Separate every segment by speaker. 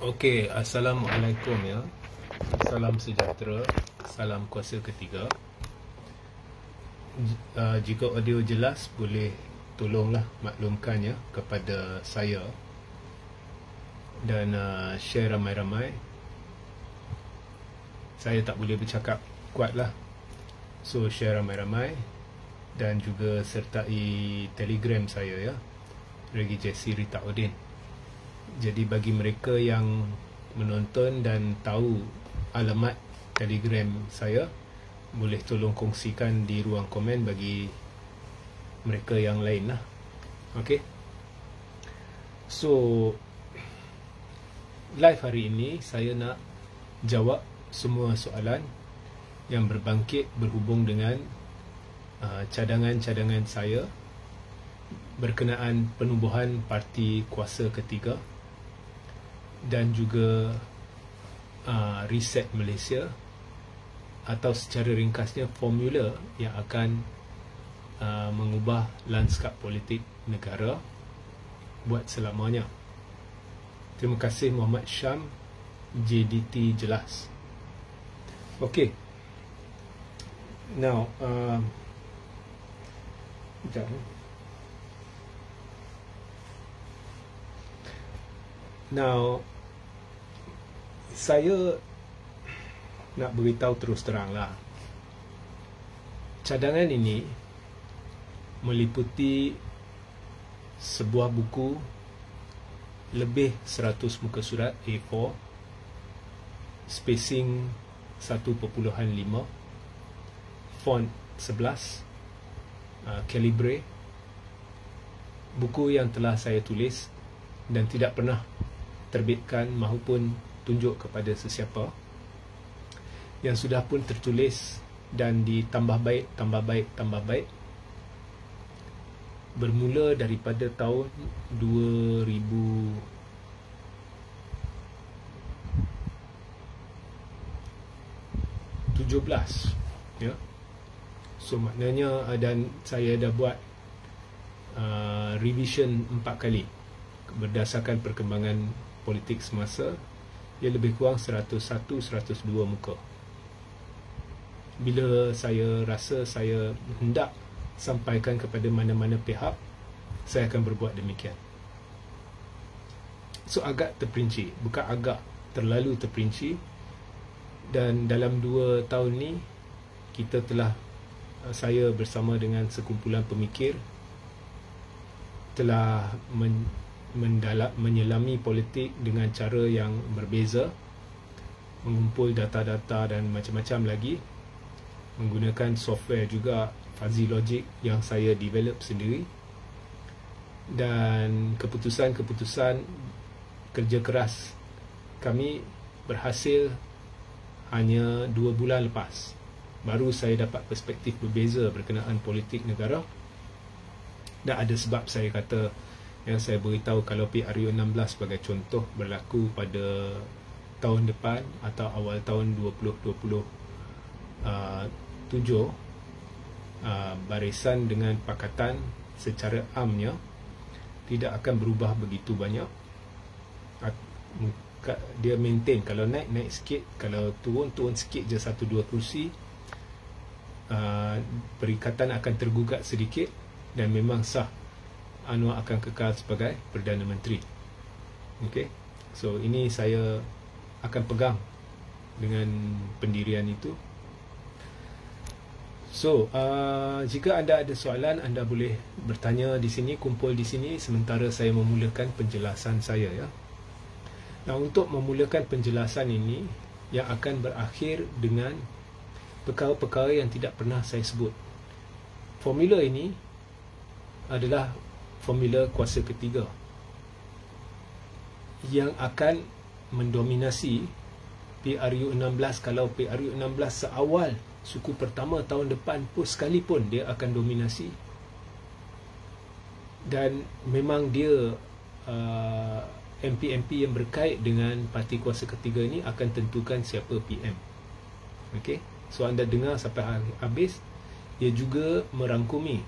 Speaker 1: Okey, Assalamualaikum ya. Salam sejahtera, salam kuasa ketiga. Jika audio jelas, boleh tolonglah maklumkan ya kepada saya dan share ramai-ramai. Saya tak boleh bercakap kuat lah, so share ramai-ramai dan juga sertai Telegram saya ya, Regi Jesse Rita Odin. Jadi bagi mereka yang menonton dan tahu alamat Telegram saya, boleh tolong kongsikan di ruang komen bagi mereka yang lain lah. Okay. So live hari ini saya nak jawab semua soalan yang berbangkit berhubung dengan cadangan-cadangan saya berkenaan penubuhan parti kuasa ketiga dan juga Reset Malaysia, atau secara ringkasnya formula yang akan mengubah lanskap politik negara buat selamanya. Terima kasih Muhammad Syam, JDT Jelas. Okay. Now sekejap. Now, saya nak beritahu terus terang lah. Cadangan ini meliputi sebuah buku lebih 100 muka surat A4, spacing 1.5, font 11, calibre. Buku yang telah saya tulis dan tidak pernah terbitkan maupun tunjuk kepada sesiapa, yang sudah pun tertulis dan ditambah baik, tambah baik, tambah baik, bermula daripada tahun 2017 ya. So maknanya, dan saya dah buat revision 4 kali berdasarkan perkembangan politik semasa. Ia lebih kurang 101-102 muka. Bila saya rasa saya hendak sampaikan kepada mana-mana pihak, saya akan berbuat demikian. So agak terperinci, bukan agak, terlalu terperinci. Dan dalam 2 tahun ni, kita telah, saya bersama dengan sekumpulan pemikir telah menyelami politik dengan cara yang berbeza, mengumpul data-data dan macam-macam lagi, menggunakan software juga, Fuzzy Logic yang saya develop sendiri, dan keputusan-keputusan kerja keras kami berhasil hanya 2 bulan lepas. Baru saya dapat perspektif berbeza berkenaan politik negara. Dan ada sebab saya kata, yang saya beritahu, kalau PRU 16 sebagai contoh berlaku pada tahun depan atau awal tahun 2027, barisan dengan pakatan secara amnya tidak akan berubah begitu banyak. Dia maintain, kalau naik, naik sikit, kalau turun, turun sikit je, 1-2 kursi. Perikatan akan tergugat sedikit dan memang sah Anwar akan kekal sebagai Perdana Menteri. Okay. So ini saya akan pegang dengan pendirian itu. So jika anda ada soalan, anda boleh bertanya di sini, kumpul di sini sementara saya memulakan penjelasan saya ya. Nah, untuk memulakan penjelasan ini yang akan berakhir dengan perkara-perkara yang tidak pernah saya sebut. Formula ini adalah formula kuasa ketiga yang akan mendominasi PRU 16. Kalau PRU 16 seawal suku pertama tahun depan pun sekalipun, dia akan dominasi. Dan memang dia MP-MP yang berkait dengan parti kuasa ketiga ini akan tentukan siapa PM. Okay? So anda dengar sampai habis. Dia juga merangkumi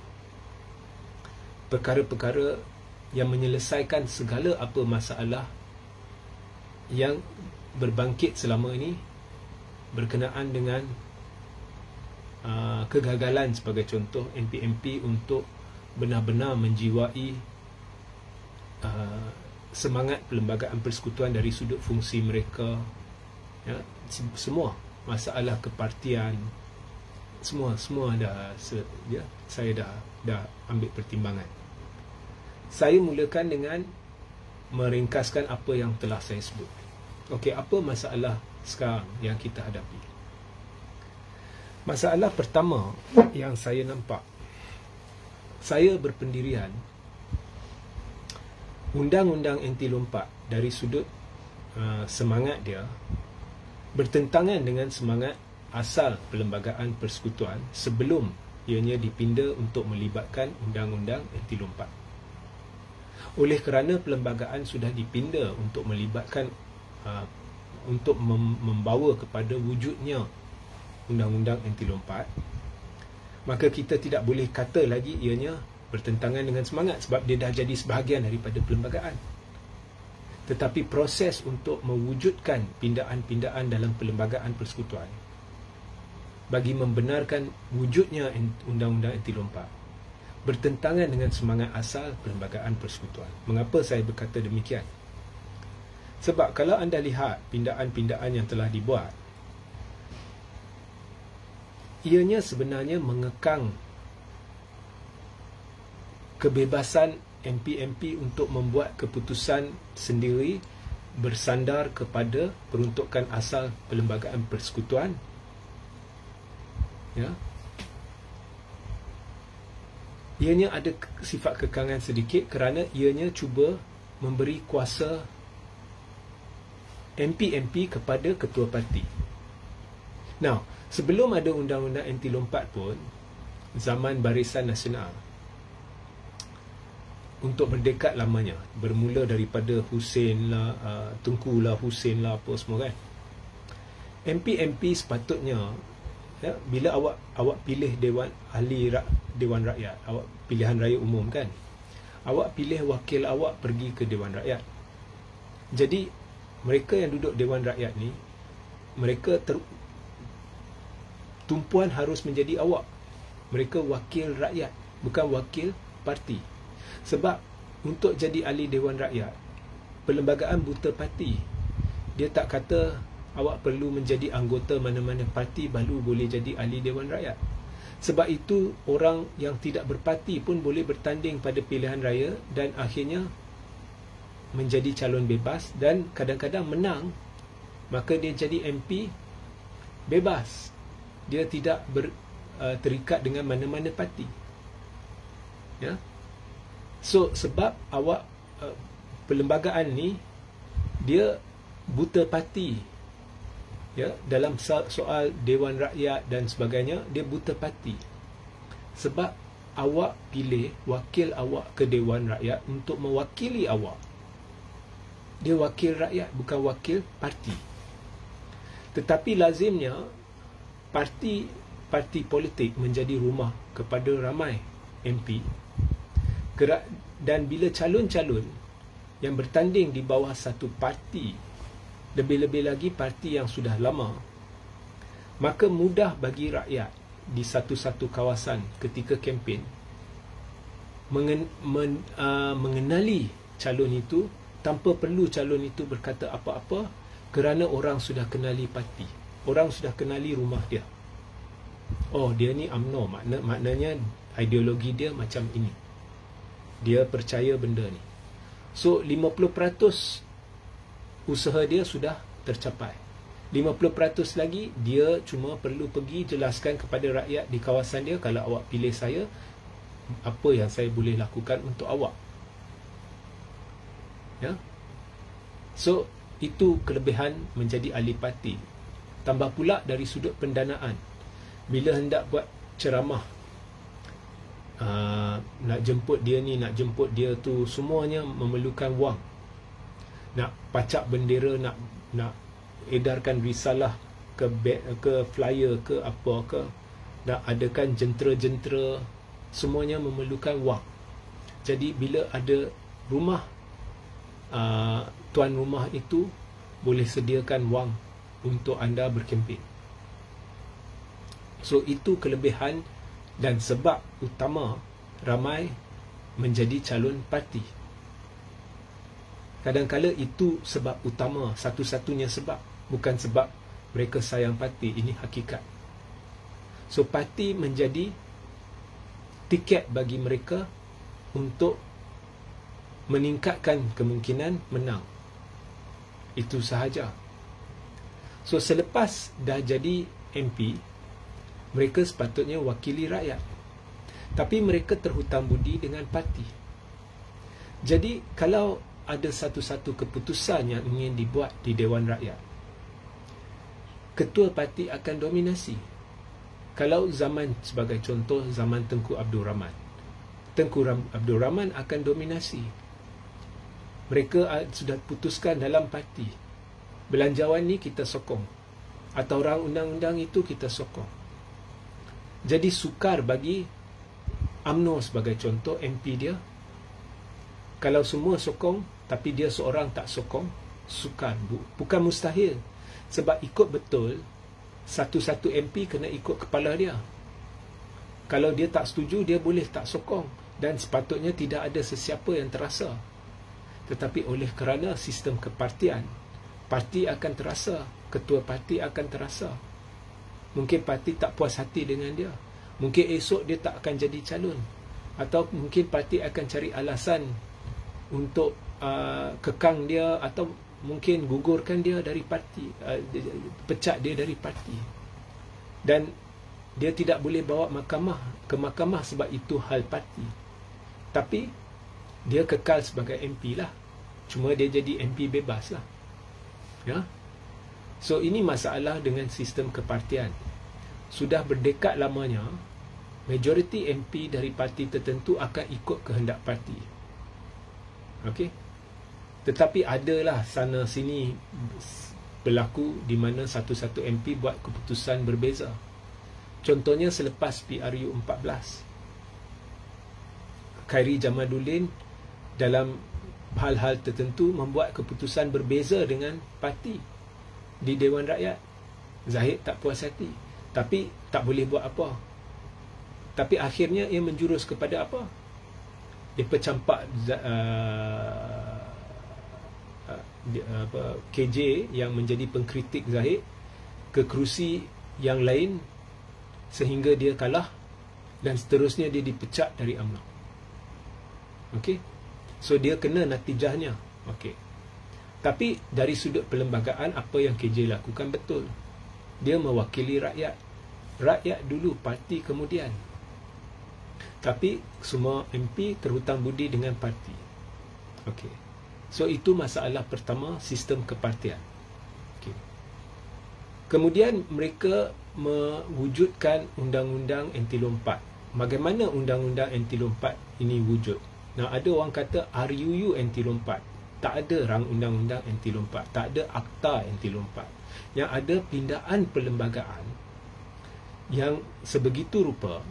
Speaker 1: perkara-perkara yang menyelesaikan segala apa masalah yang berbangkit selama ini berkenaan dengan kegagalan sebagai contoh MPMP untuk benar-benar menjiwai semangat Perlembagaan Persekutuan dari sudut fungsi mereka, ya, semua masalah kepartian, semua dah ya, saya dah ambil pertimbangan. Saya mulakan dengan meringkaskan apa yang telah saya sebut. Okey, apa masalah sekarang yang kita hadapi? Masalah pertama yang saya nampak, saya berpendirian Undang-Undang Anti Lompat dari sudut semangat dia bertentangan dengan semangat asal Perlembagaan Persekutuan sebelum ianya dipinda untuk melibatkan Undang-Undang Anti Lompat. Oleh kerana perlembagaan sudah dipinda untuk melibatkan untuk membawa kepada wujudnya Undang-Undang Anti Lompat, maka kita tidak boleh kata lagi ianya bertentangan dengan semangat sebab dia dah jadi sebahagian daripada perlembagaan. Tetapi proses untuk mewujudkan pindaan-pindaan dalam Perlembagaan Persekutuan bagi membenarkan wujudnya Undang-Undang Anti Lompat bertentangan dengan semangat asal Perlembagaan Persekutuan. Mengapa saya berkata demikian? Sebab kalau anda lihat pindaan-pindaan yang telah dibuat, ianya sebenarnya mengekang kebebasan MP-MP untuk membuat keputusan sendiri bersandar kepada peruntukan asal Perlembagaan Persekutuan. Ya. Ianya ada sifat kekangan sedikit kerana ianya cuba memberi kuasa MP-MP kepada ketua parti. Now, sebelum ada Undang-Undang Anti Lompat pun, zaman Barisan Nasional, untuk berdekat lamanya, bermula daripada Hussein lah, Tunku lah, Hussein lah, apa semua kan, MP-MP sepatutnya, ya, bila awak pilih Dewan Rakyat, awak pilihan raya umum kan, awak pilih wakil awak pergi ke Dewan Rakyat. Jadi mereka yang duduk Dewan Rakyat ni, mereka tumpuan harus menjadi awak. Mereka wakil rakyat, bukan wakil parti. Sebab untuk jadi ahli Dewan Rakyat, perlembagaan buta parti. Dia tak kata awak perlu menjadi anggota mana-mana parti baru boleh jadi ahli Dewan Rakyat. Sebab itu orang yang tidak berparti pun boleh bertanding pada pilihan raya dan akhirnya menjadi calon bebas dan kadang-kadang menang, maka dia jadi MP bebas. Dia tidak terikat dengan mana-mana parti. Ya. So sebab awak perlembagaan ni dia buta parti, ya, dalam soal Dewan Rakyat dan sebagainya, dia buta parti. Sebab awak pilih wakil awak ke Dewan Rakyat untuk mewakili awak. Dia wakil rakyat, bukan wakil parti. Tetapi lazimnya parti politik menjadi rumah kepada ramai MP. Dan bila calon-calon yang bertanding di bawah satu parti, lebih-lebih lagi parti yang sudah lama, maka mudah bagi rakyat di satu-satu kawasan ketika kempen mengenali calon itu tanpa perlu calon itu berkata apa-apa, kerana orang sudah kenali parti, orang sudah kenali rumah dia. Oh, dia ni UMNO, maknanya ideologi dia macam ini, dia percaya benda ni. So 50% usaha dia sudah tercapai. 50% lagi dia cuma perlu pergi jelaskan kepada rakyat di kawasan dia, kalau awak pilih saya, apa yang saya boleh lakukan untuk awak. Ya. So itu kelebihan menjadi ahli parti. Tambah pula dari sudut pendanaan, bila hendak buat ceramah, nak jemput dia ni, nak jemput dia tu, semuanya memerlukan wang. Nak pacak bendera, nak edarkan risalah ke flyer ke apa ke, nak adakan jentera-jentera, semuanya memerlukan wang. Jadi bila ada rumah, tuan rumah itu boleh sediakan wang untuk anda berkempen. So itu kelebihan dan sebab utama ramai menjadi calon parti. Kadang-kadang itu sebab utama, satu-satunya sebab, bukan sebab mereka sayang parti. Ini hakikat. So parti menjadi tiket bagi mereka untuk meningkatkan kemungkinan menang. Itu sahaja. So selepas dah jadi MP, mereka sepatutnya wakili rakyat. Tapi mereka terhutang budi dengan parti. Jadi kalau ada satu-satu keputusan yang ingin dibuat di Dewan Rakyat, ketua parti akan dominasi. Kalau zaman, sebagai contoh, zaman Tengku Abdul Rahman, Tengku Abdul Rahman akan dominasi. Mereka sudah putuskan dalam parti, belanjawan ni kita sokong, atau orang undang-undang itu kita sokong. Jadi sukar bagi UMNO sebagai contoh, MP dia, kalau semua sokong tapi dia seorang tak sokong, sukar. Bukan mustahil, sebab ikut betul, satu-satu MP kena ikut kepala dia. Kalau dia tak setuju, dia boleh tak sokong, dan sepatutnya tidak ada sesiapa yang terasa. Tetapi oleh kerana sistem kepartian, parti akan terasa, ketua parti akan terasa. Mungkin parti tak puas hati dengan dia, mungkin esok dia tak akan jadi calon, atau mungkin parti akan cari alasan untuk kekang dia, atau mungkin gugurkan dia dari parti, pecat dia dari parti, dan dia tidak boleh bawa ke mahkamah sebab itu hal parti. Tapi dia kekal sebagai MP lah, cuma dia jadi MP bebas lah, ya. So ini masalah dengan sistem kepartian. Sudah berdekad lamanya, majoriti MP dari parti tertentu akan ikut kehendak parti. Okey. Tetapi adalah sana sini berlaku di mana satu-satu MP buat keputusan berbeza. Contohnya selepas PRU 14, Khairi Jamaluddin dalam hal-hal tertentu membuat keputusan berbeza dengan parti di Dewan Rakyat. Zahid tak puas hati, tapi tak boleh buat apa. Tapi akhirnya ia menjurus kepada apa? Dia pecampak KJ yang menjadi pengkritik Zahid ke kerusi yang lain, sehingga dia kalah, dan seterusnya dia dipecat dari UMNO. Okey. So dia kena natijahnya. Okey. Tapi dari sudut perlembagaan, apa yang KJ lakukan betul. Dia mewakili rakyat. Rakyat dulu, parti kemudian. Tapi semua MP terhutang budi dengan parti. Okey. So itu masalah pertama, sistem kepartian. Okey. Kemudian mereka mewujudkan undang-undang anti lompat. Bagaimana undang-undang anti lompat ini wujud? Nah, ada orang kata RUU anti lompat. Tak ada rang undang-undang anti lompat, tak ada akta anti lompat. Yang ada pindaan perlembagaan yang sebegitu rupa,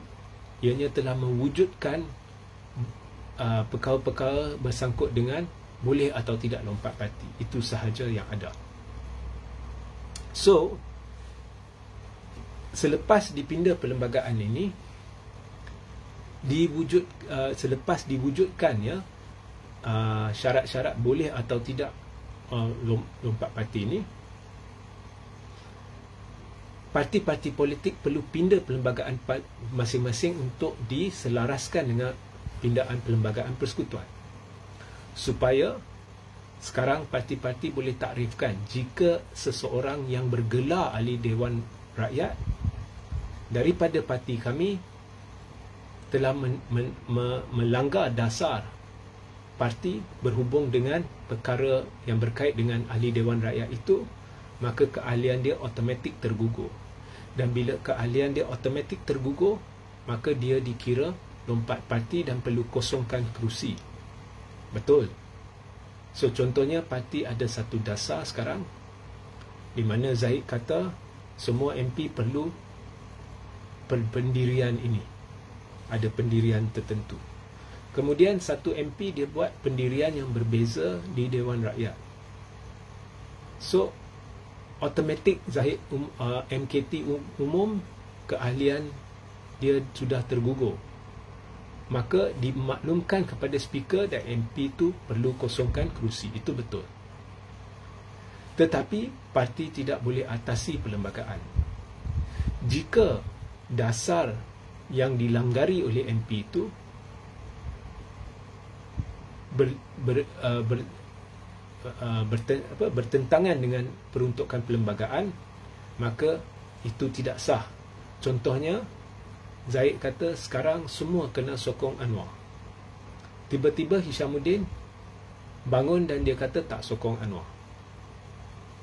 Speaker 1: ianya telah mewujudkan perkara-perkara bersangkut dengan boleh atau tidak lompat parti. Itu sahaja yang ada. So selepas dipinda perlembagaan ini, selepas diwujudkan, ya, syarat-syarat boleh atau tidak lompat parti ini, parti-parti politik perlu pindah perlembagaan masing-masing untuk diselaraskan dengan pindaan perlembagaan persekutuan, supaya sekarang parti-parti boleh takrifkan jika seseorang yang bergelar ahli Dewan Rakyat daripada parti kami telah melanggar dasar parti berhubung dengan perkara yang berkait dengan ahli Dewan Rakyat itu, maka keahlian dia automatik tergugur. Dan bila keahlian dia automatik tergugur, maka dia dikira lompat parti dan perlu kosongkan kerusi. Betul. So contohnya, parti ada satu dasar sekarang di mana Zahid kata semua MP perlu pendirian ini. Ada pendirian tertentu. Kemudian satu MP dia buat pendirian yang berbeza di Dewan Rakyat. So automatik Zahid MKT umum, keahlian dia sudah tergugur. Maka dimaklumkan kepada speaker dan MP itu perlu kosongkan kerusi. Itu betul. Tetapi parti tidak boleh atasi perlembagaan. Jika dasar yang dilanggari oleh MP itu bertentangan dengan peruntukan perlembagaan, maka itu tidak sah. Contohnya, Zahid kata sekarang semua kena sokong Anwar. Tiba-tiba Hishamuddin bangun dan dia kata tak sokong Anwar.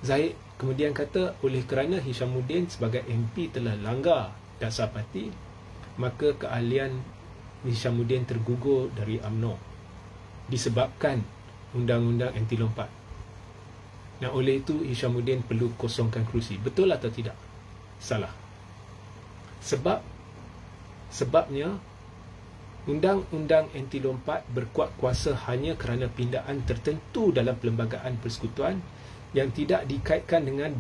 Speaker 1: Zahid kemudian kata oleh kerana Hishamuddin sebagai MP telah langgar dasar parti, maka keahlian Hishamuddin tergugur dari UMNO disebabkan undang-undang anti lompat. Dan oleh itu Hishamuddin perlu kosongkan kerusi. Betul atau tidak? Salah. Sebabnya undang-undang anti lompat berkuat kuasa hanya kerana pindaan tertentu dalam perlembagaan persekutuan yang tidak dikaitkan dengan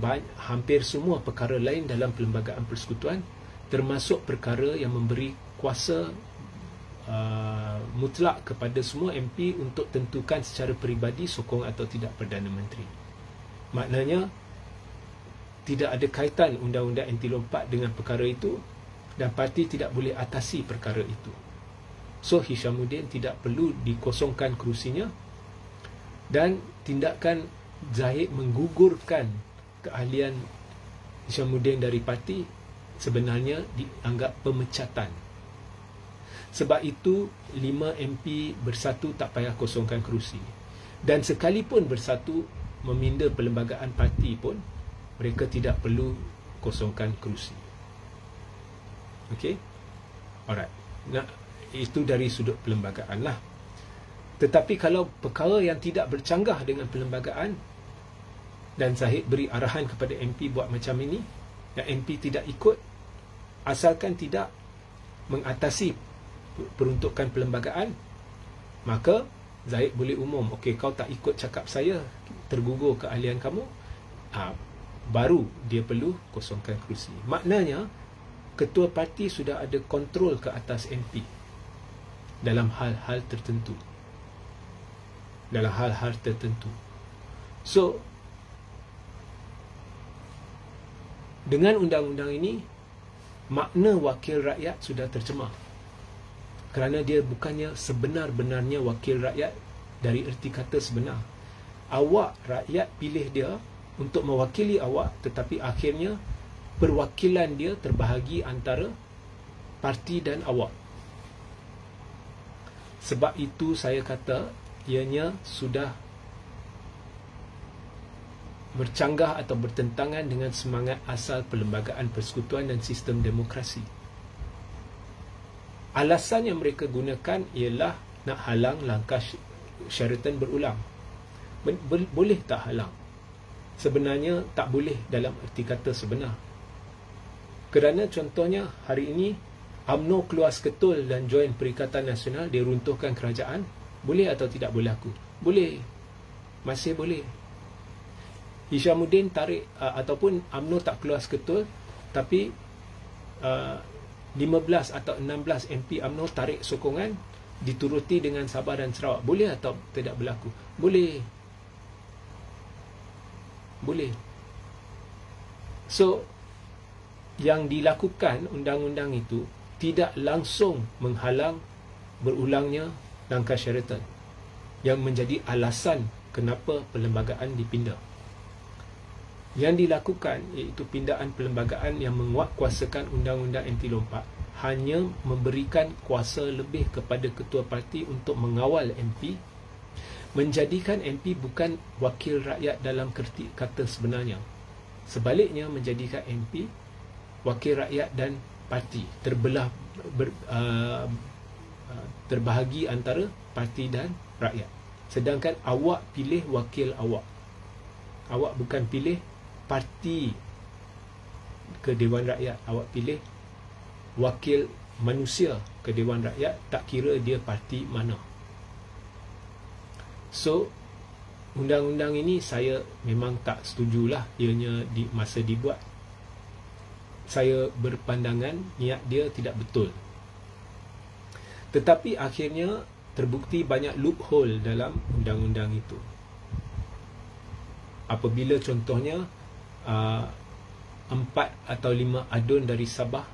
Speaker 1: hampir semua perkara lain dalam perlembagaan persekutuan, termasuk perkara yang memberi kuasa mutlak kepada semua MP untuk tentukan secara peribadi sokong atau tidak Perdana Menteri. Maknanya tidak ada kaitan undang-undang anti lompat dengan perkara itu, dan parti tidak boleh atasi perkara itu. So Hishamuddin tidak perlu dikosongkan kerusinya, dan tindakan Zahid menggugurkan keahlian Hishamuddin dari parti sebenarnya dianggap pemecatan. Sebab itu 5 MP bersatu tak payah kosongkan kerusi. Dan sekalipun bersatu meminda perlembagaan parti pun, mereka tidak perlu kosongkan kerusi. Okey? Alright. Nah, itu dari sudut perlembagaan lah. Tetapi kalau perkara yang tidak bercanggah dengan perlembagaan dan Zahid beri arahan kepada MP buat macam ini dan MP tidak ikut, asalkan tidak mengatasi peruntukan perlembagaan, maka Zahid boleh umum, okey, kau tak ikut cakap saya, tergugur keahlian kamu, baru dia perlu kosongkan kerusi. Maknanya ketua parti sudah ada kontrol ke atas MP dalam hal-hal tertentu. So dengan undang-undang ini, makna wakil rakyat sudah tercemar, kerana dia bukannya sebenar-benarnya wakil rakyat dari erti kata sebenar. Awak, rakyat, pilih dia untuk mewakili awak, tetapi akhirnya perwakilan dia terbahagi antara parti dan awak. Sebab itu saya kata ianya sudah bercanggah atau bertentangan dengan semangat asal perlembagaan persekutuan dan sistem demokrasi. Alasan yang mereka gunakan ialah nak halang langkah Sheraton berulang. Boleh tak halang? Sebenarnya tak boleh dalam erti kata sebenar. Kerana contohnya hari ini UMNO keluar seketul dan join Perikatan Nasional, dia runtuhkan kerajaan. Boleh atau tidak berlaku? Boleh. Masih boleh. Hishamuddin tarik ataupun UMNO tak keluar seketul, tapi 15 atau 16 MP UMNO tarik sokongan, dituruti dengan Sabah dan Sarawak. Boleh atau tidak berlaku? Boleh. Boleh. So yang dilakukan undang-undang itu tidak langsung menghalang berulangnya langkah Sheraton, yang menjadi alasan kenapa perlembagaan dipindah. Yang dilakukan iaitu pindaan perlembagaan yang menguatkuasakan undang-undang anti lompat hanya memberikan kuasa lebih kepada ketua parti untuk mengawal MP, menjadikan MP bukan wakil rakyat dalam kerti kata sebenarnya. Sebaliknya, menjadikan MP wakil rakyat dan parti, terbahagi antara parti dan rakyat. Sedangkan awak pilih wakil awak. Awak bukan pilih parti ke Dewan Rakyat. Awak pilih wakil manusia ke Dewan Rakyat, tak kira dia parti mana. So undang-undang ini saya memang tak setujulah ianya di masa dibuat. Saya berpandangan niat dia tidak betul. Tetapi akhirnya terbukti banyak loophole dalam undang-undang itu. Apabila contohnya 4 atau 5 adun dari Sabah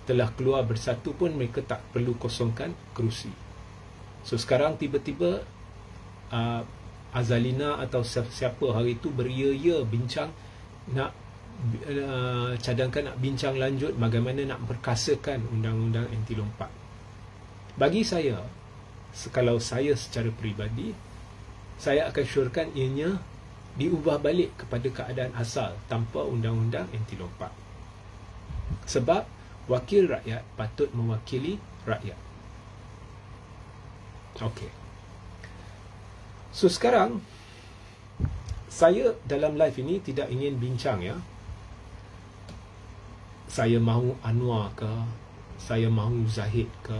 Speaker 1: telah keluar bersatu pun mereka tak perlu kosongkan kerusi. So sekarang tiba-tiba Azalina atau siapa hari itu beria-ia bincang nak cadangkan nak bincang lanjut bagaimana nak perkasakan undang-undang anti lompat. Bagi saya, kalau saya secara peribadi, saya akan syorkan ianya diubah balik kepada keadaan asal tanpa undang-undang anti lompat. Sebab wakil rakyat patut mewakili rakyat. Okey. So sekarang saya dalam live ini tidak ingin bincang ya. Saya mahu Anwar ke, saya mahu Zahid ke,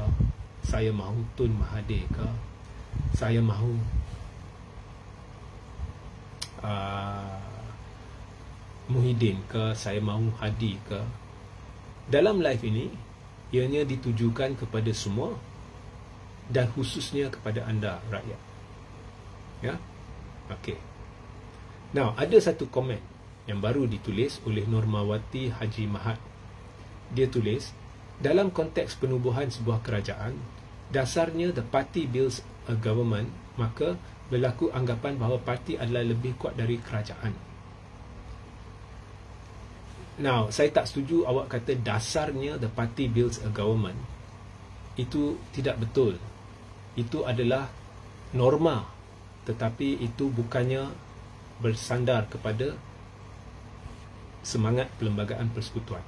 Speaker 1: saya mahu Tun Mahathir ke, saya mahu Muhyiddin ke, saya mahu Hadi ke. Dalam live ini ianya ditujukan kepada semua dan khususnya kepada anda rakyat. Ya. Okey. Now, ada satu komen yang baru ditulis oleh Normawati Haji Mahat. Dia tulis, dalam konteks penubuhan sebuah kerajaan, dasarnya the party builds a government, maka berlaku anggapan bahawa parti adalah lebih kuat dari kerajaan. Now, saya tak setuju awak kata dasarnya the party builds a government. Itu tidak betul. Itu adalah norma, tetapi itu bukannya bersandar kepada semangat Perlembagaan Persekutuan.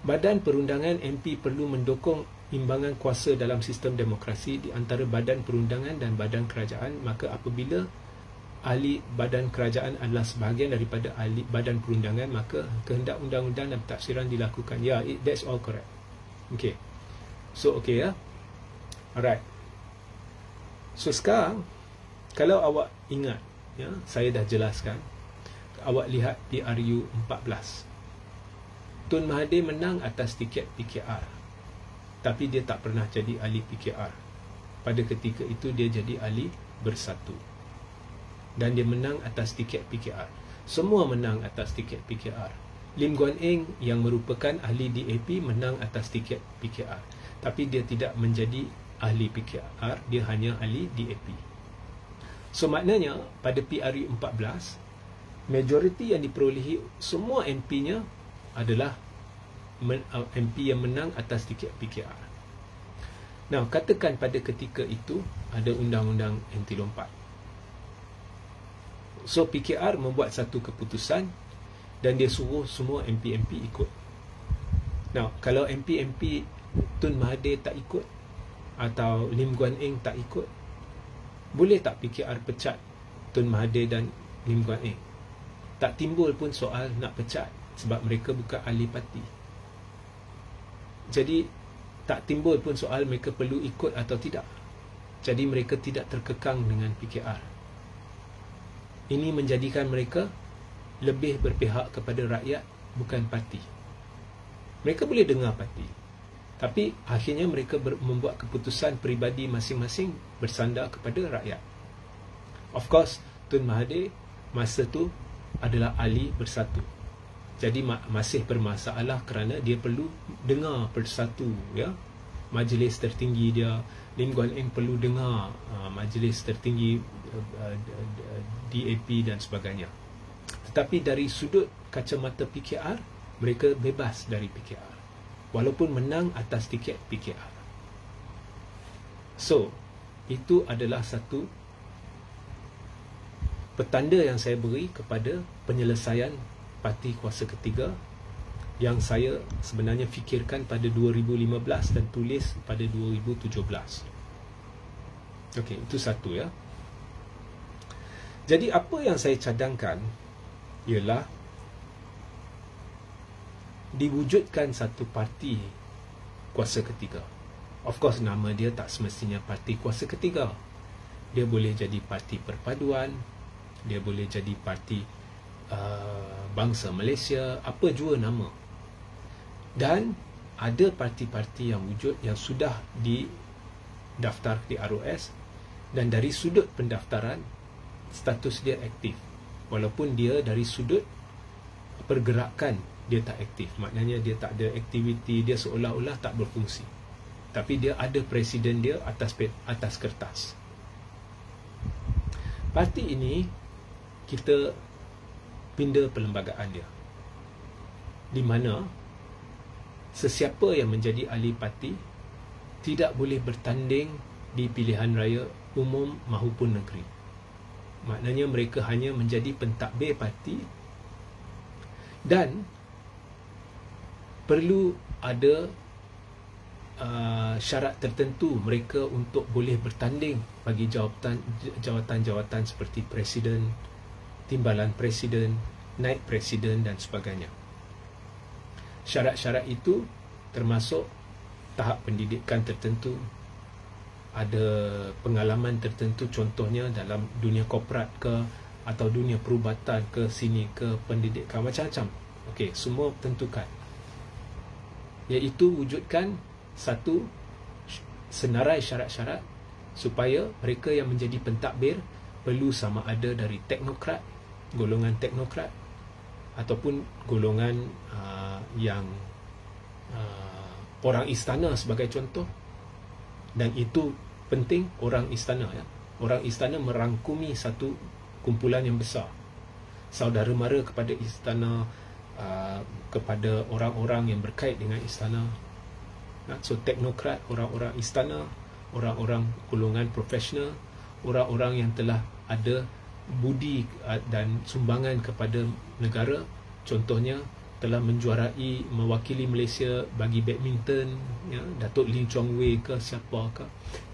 Speaker 1: Badan Perundangan MP perlu mendukung imbangan kuasa dalam sistem demokrasi di antara badan perundangan dan badan kerajaan. Maka apabila ahli badan kerajaan adalah sebahagian daripada ahli badan perundangan, maka kehendak undang-undang dan pentafsiran dilakukan. Ya, that's all correct. Okay. So, okay ya. Alright. So, sekarang kalau awak ingat, ya, saya dah jelaskan, awak lihat PRU 14. Tun Mahathir menang atas tiket PKR, tapi dia tak pernah jadi ahli PKR. Pada ketika itu dia jadi ahli Bersatu, dan dia menang atas tiket PKR. Semua menang atas tiket PKR. Lim Guan Eng yang merupakan ahli DAP menang atas tiket PKR, tapi dia tidak menjadi ahli PKR, dia hanya ahli DAP. So maknanya pada PRU 14, majoriti yang diperolehi semua MP-nya adalah MP yang menang atas tiket PKR. Now, katakan pada ketika itu ada undang-undang anti lompat. So PKR membuat satu keputusan dan dia suruh semua MP-MP ikut. Now, kalau MP-MP Tun Mahathir tak ikut atau Lim Guan Eng tak ikut, boleh tak PKR pecat Tun Mahathir dan Lim Guan Eng? Tak timbul pun soal nak pecat sebab mereka bukan ahli parti. Jadi tak timbul pun soal mereka perlu ikut atau tidak. Jadi mereka tidak terkekang dengan PKR. Ini menjadikan mereka lebih berpihak kepada rakyat, bukan parti. Mereka boleh dengar parti, tapi akhirnya mereka membuat keputusan peribadi masing-masing bersandar kepada rakyat. Of course, Tun Mahathir masa tu adalah ahli Bersatu. Jadi masih bermasalah kerana dia perlu dengar Bersatu, ya, majlis tertinggi dia. Lim Guan Eng perlu dengar majlis tertinggi DAP dan sebagainya. Tetapi dari sudut kacamata PKR, mereka bebas dari PKR walaupun menang atas tiket PKR. So, itu adalah satu petanda yang saya beri kepada penyelesaian parti kuasa ketiga yang saya sebenarnya fikirkan pada 2015 dan tulis pada 2017. Okey, itu satu ya. Jadi apa yang saya cadangkan ialah diwujudkan satu parti kuasa ketiga. Of course, nama dia tak semestinya parti kuasa ketiga. dia boleh jadi parti perpaduan, dia boleh jadi parti bangsa Malaysia, apa jua nama. Dan ada parti-parti yang wujud yang sudah didaftar di ROS, dan dari sudut pendaftaran status dia aktif, walaupun dia dari sudut pergerakan dia tak aktif. Maknanya dia tak ada aktiviti, dia seolah-olah tak berfungsi, tapi dia ada presiden dia atas kertas. Parti ini kita pindah perlembagaan dia, di mana sesiapa yang menjadi ahli parti tidak boleh bertanding di pilihan raya umum maupun negeri. Maknanya mereka hanya menjadi pentadbir parti, dan perlu ada syarat tertentu mereka untuk boleh bertanding bagi jawatan-jawatan seperti presiden, timbalan presiden, naib presiden dan sebagainya. Syarat-syarat itu termasuk tahap pendidikan tertentu, ada pengalaman tertentu, contohnya dalam dunia korporat ke, atau dunia perubatan ke sini, ke pendidikan, macam-macam. Okey, semua tentukan, iaitu wujudkan satu senarai syarat-syarat supaya mereka yang menjadi pentadbir perlu sama ada dari teknokrat, golongan teknokrat, ataupun golongan yang orang istana sebagai contoh. Dan itu penting, orang istana, ya. Orang istana merangkumi satu kumpulan yang besar, saudara mara kepada istana, kepada orang-orang yang berkait dengan istana. So teknokrat, orang-orang istana, orang-orang golongan profesional, orang-orang yang telah ada budi dan sumbangan kepada negara, contohnya telah menjuarai, mewakili Malaysia bagi badminton, ya, Datuk Lee Chong Wei ke siapa ke.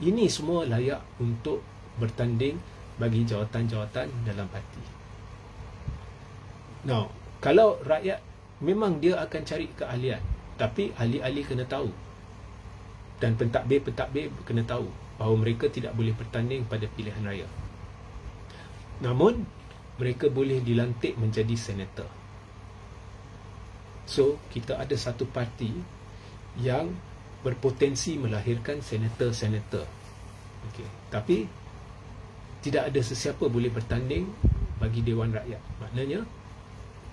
Speaker 1: Ini semua layak untuk bertanding bagi jawatan-jawatan dalam parti. Now, kalau rakyat memang dia akan cari keahlian, tapi ahli-ahli kena tahu, dan pentadbir-pentadbir kena tahu bahawa mereka tidak boleh bertanding pada pilihan raya. Namun mereka boleh dilantik menjadi senator. So, kita ada satu parti yang berpotensi melahirkan senator-senator. Okey, tapi tidak ada sesiapa boleh bertanding bagi Dewan Rakyat. Maknanya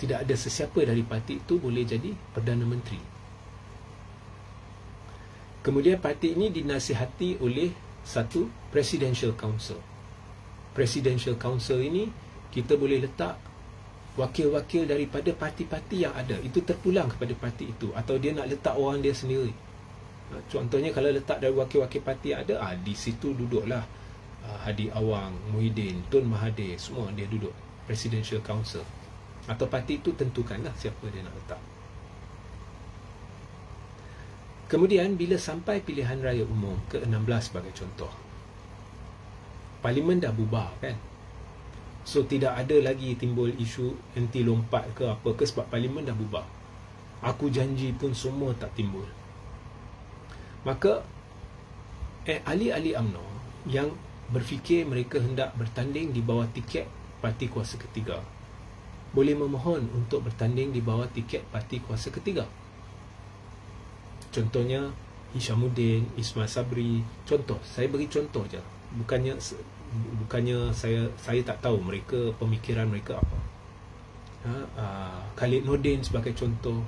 Speaker 1: tidak ada sesiapa dari parti itu boleh jadi Perdana Menteri. Kemudian parti ini dinasihati oleh satu Presidential Council. Presidential Council ini kita boleh letak wakil-wakil daripada parti-parti yang ada, itu terpulang kepada parti itu, atau dia nak letak orang dia sendiri. Contohnya kalau letak dari wakil-wakil parti yang ada, di situ duduklah Hadi Awang, Muhyiddin, Tun Mahathir, semua dia duduk Presidential Council. Atau parti itu tentukanlah siapa dia nak letak. Kemudian bila sampai pilihan raya umum ke-16 sebagai contoh, Parlimen dah bubar, kan? So tidak ada lagi timbul isu anti lompat ke apa ke, sebab Parlimen dah bubar. Aku janji pun semua tak timbul. Maka ahli-ahli UMNO yang berfikir mereka hendak bertanding di bawah tiket parti kuasa ketiga boleh memohon untuk bertanding di bawah tiket parti kuasa ketiga. Contohnya Hishamuddin, Ismail Sabri. Contoh, saya beri contoh je. Bukannya saya tak tahu mereka, pemikiran mereka apa. Khalid Nordin sebagai contoh.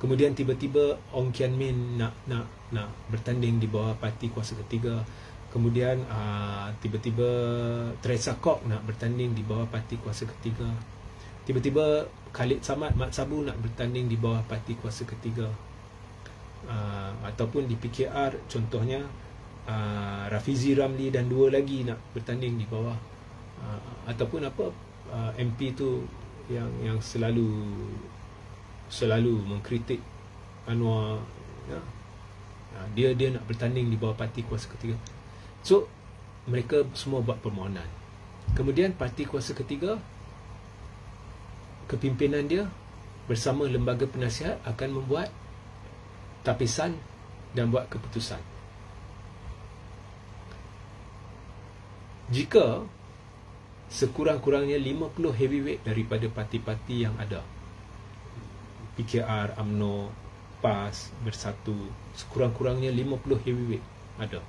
Speaker 1: Kemudian tiba-tiba Ong Kian Min nak bertanding di bawah parti kuasa ketiga. Kemudian tiba-tiba Teresa Kok nak bertanding di bawah parti kuasa ketiga. Tiba-tiba Khalid Samad Mat Sabu nak bertanding di bawah parti kuasa ketiga. Ataupun di PKR contohnya Rafizi Ramli dan dua lagi nak bertanding di bawah, ataupun MP tu yang selalu mengkritik Anwar, ya, dia nak bertanding di bawah parti kuasa ketiga. So mereka semua buat permohonan. Kemudian parti kuasa ketiga, kepimpinan dia bersama lembaga penasihat akan membuat tapisan dan buat keputusan. jika sekurang-kurangnya 50 heavyweight daripada parti-parti yang ada, PKR, UMNO, PAS, Bersatu, sekurang-kurangnya 50 heavyweight ada.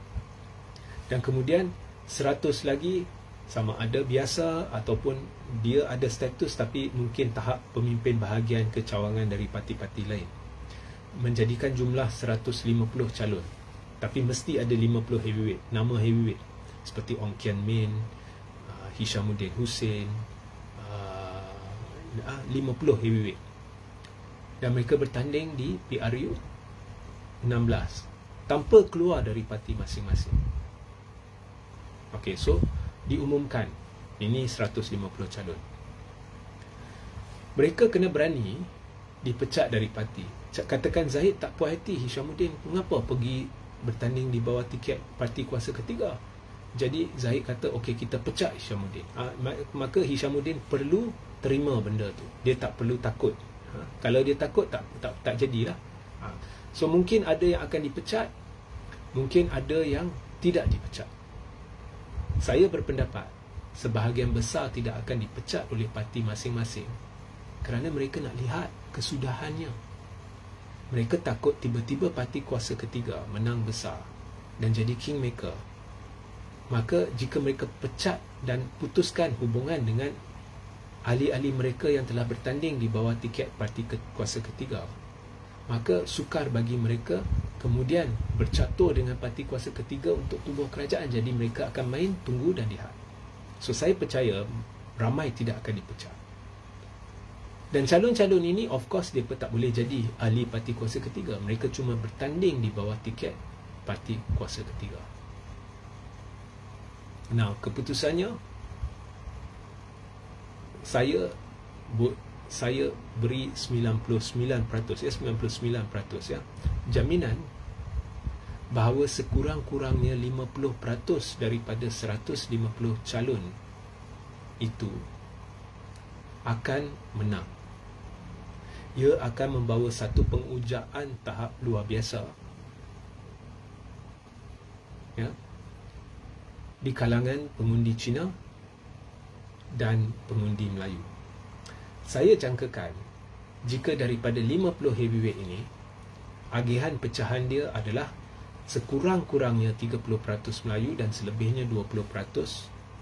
Speaker 1: Dan kemudian 100 lagi sama ada biasa ataupun dia ada status tapi mungkin tahap pemimpin bahagian kecawangan dari parti-parti lain, menjadikan jumlah 150 calon. Tapi mesti ada 50 heavyweight, nama heavyweight seperti Ong Kian Min, Hishamuddin Hussein, 50 heavyweight. Dan mereka bertanding di PRU 16 tanpa keluar dari parti masing-masing. Okey, so diumumkan ini 150 calon. Mereka kena berani dipecat dari parti. Katakan Zahid tak puas hati, Hishamuddin mengapa pergi bertanding di bawah tiket parti kuasa ketiga. Jadi Zahid kata okey, kita pecat Hishamuddin. Maka Hishamuddin perlu terima benda tu. Dia tak perlu takut. Kalau dia takut tak jadilah. So mungkin ada yang akan dipecat, mungkin ada yang tidak dipecat. Saya berpendapat sebahagian besar tidak akan dipecat oleh parti masing-masing kerana mereka nak lihat kesudahannya. Mereka takut tiba-tiba parti kuasa ketiga menang besar dan jadi kingmaker. Maka jika mereka pecat dan putuskan hubungan dengan ahli-ahli mereka yang telah bertanding di bawah tiket parti kuasa ketiga, maka sukar bagi mereka kemudian bercatur dengan parti kuasa ketiga untuk tubuh kerajaan. Jadi mereka akan main tunggu dan lihat. So saya percaya ramai tidak akan dipecat. Dan calon-calon ini of course mereka tak boleh jadi ahli parti kuasa ketiga. Mereka cuma bertanding di bawah tiket parti kuasa ketiga. Nah, keputusannya saya beri 99% ya, 99% ya, jaminan bahawa sekurang-kurangnya 50% daripada 150 calon itu akan menang. Ia akan membawa satu pengujaan tahap luar biasa ya, di kalangan pengundi Cina dan pengundi Melayu. Saya jangkakan jika daripada 50 heavyweight ini, agihan pecahan dia adalah sekurang-kurangnya 30% Melayu dan selebihnya 20%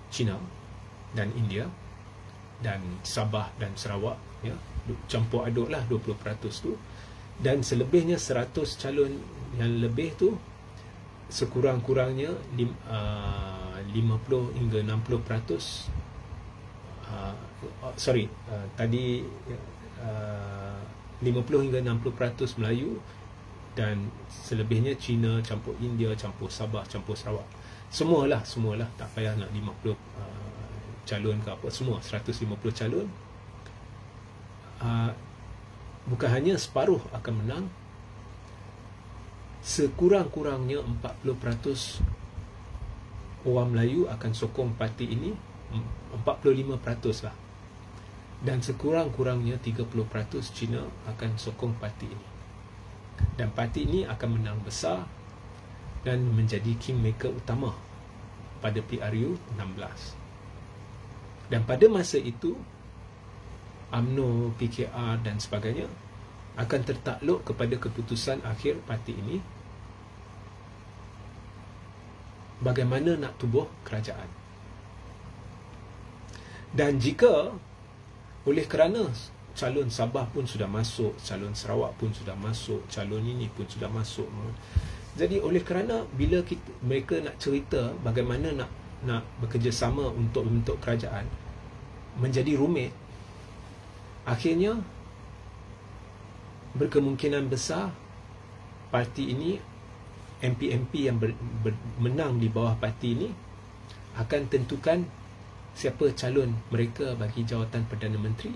Speaker 1: Cina dan India dan Sabah dan Sarawak ya, campur aduk lah 20% tu, dan selebihnya 100 calon yang lebih tu sekurang-kurangnya 50 hingga 60% tadi 50 hingga 60% Melayu dan selebihnya Cina, campur India, campur Sabah, campur Sarawak. Semualah, tak payah nak 50 calon ke apa, semua 150 calon. Bukan hanya separuh akan menang, sekurang-kurangnya 40% orang Melayu akan sokong parti ini, 45% lah, dan sekurang-kurangnya 30% Cina akan sokong parti ini, dan parti ini akan menang besar dan menjadi kingmaker utama pada PRU 16. Dan pada masa itu UMNO, PKR dan sebagainya akan tertakluk kepada keputusan akhir parti ini bagaimana nak tubuh kerajaan. Dan jika oleh kerana calon Sabah pun sudah masuk, calon Sarawak pun sudah masuk, calon ini pun sudah masuk, jadi oleh kerana bila mereka nak cerita bagaimana nak bekerjasama untuk membentuk kerajaan menjadi rumit, akhirnya berkemungkinan besar parti ini, MP-MP yang menang di bawah parti ini akan tentukan siapa calon mereka bagi jawatan Perdana Menteri,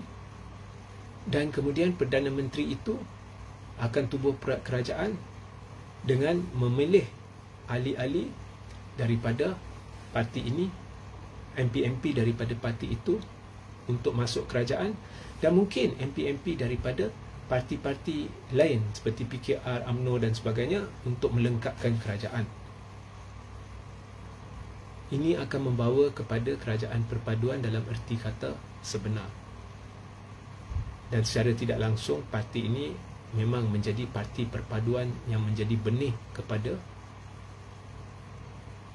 Speaker 1: dan kemudian Perdana Menteri itu akan tubuh kerajaan dengan memilih ahli-ahli daripada parti ini, MP-MP daripada parti itu untuk masuk kerajaan, dan mungkin MP-MP daripada parti-parti lain seperti PKR, UMNO dan sebagainya untuk melengkapkan kerajaan. ini akan membawa kepada kerajaan perpaduan dalam erti kata sebenar. Dan secara tidak langsung, parti ini memang menjadi parti perpaduan yang menjadi benih kepada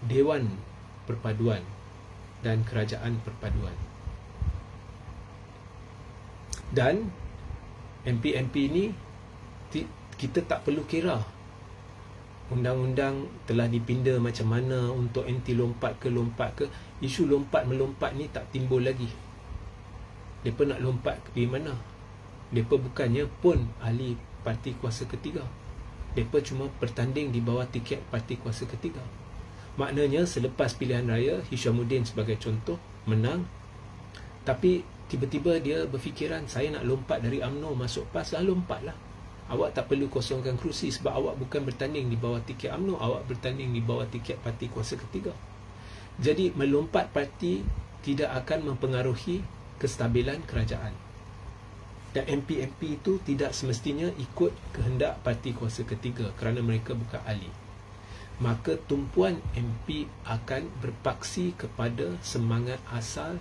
Speaker 1: Dewan Perpaduan dan Kerajaan Perpaduan. Dan MP-MP ini kita tak perlu kira undang-undang telah dipinda macam mana untuk anti lompat ke, isu lompat melompat ni tak timbul lagi. Mereka nak lompat ke mana? Mereka bukannya pun ahli parti kuasa ketiga. Mereka cuma bertanding di bawah tiket parti kuasa ketiga. Maknanya selepas pilihan raya, Hishamuddin sebagai contoh menang, tapi tiba-tiba dia berfikiran, saya nak lompat dari UMNO masuk PAS, lompatlah. Awak tak perlu kosongkan kerusi sebab awak bukan bertanding di bawah tiket UMNO, awak bertanding di bawah tiket parti kuasa ketiga. Jadi melompat parti tidak akan mempengaruhi kestabilan kerajaan. Dan MP-MP itu tidak semestinya ikut kehendak parti kuasa ketiga kerana mereka bukan ahli. Maka tumpuan MP akan berpaksi kepada semangat asal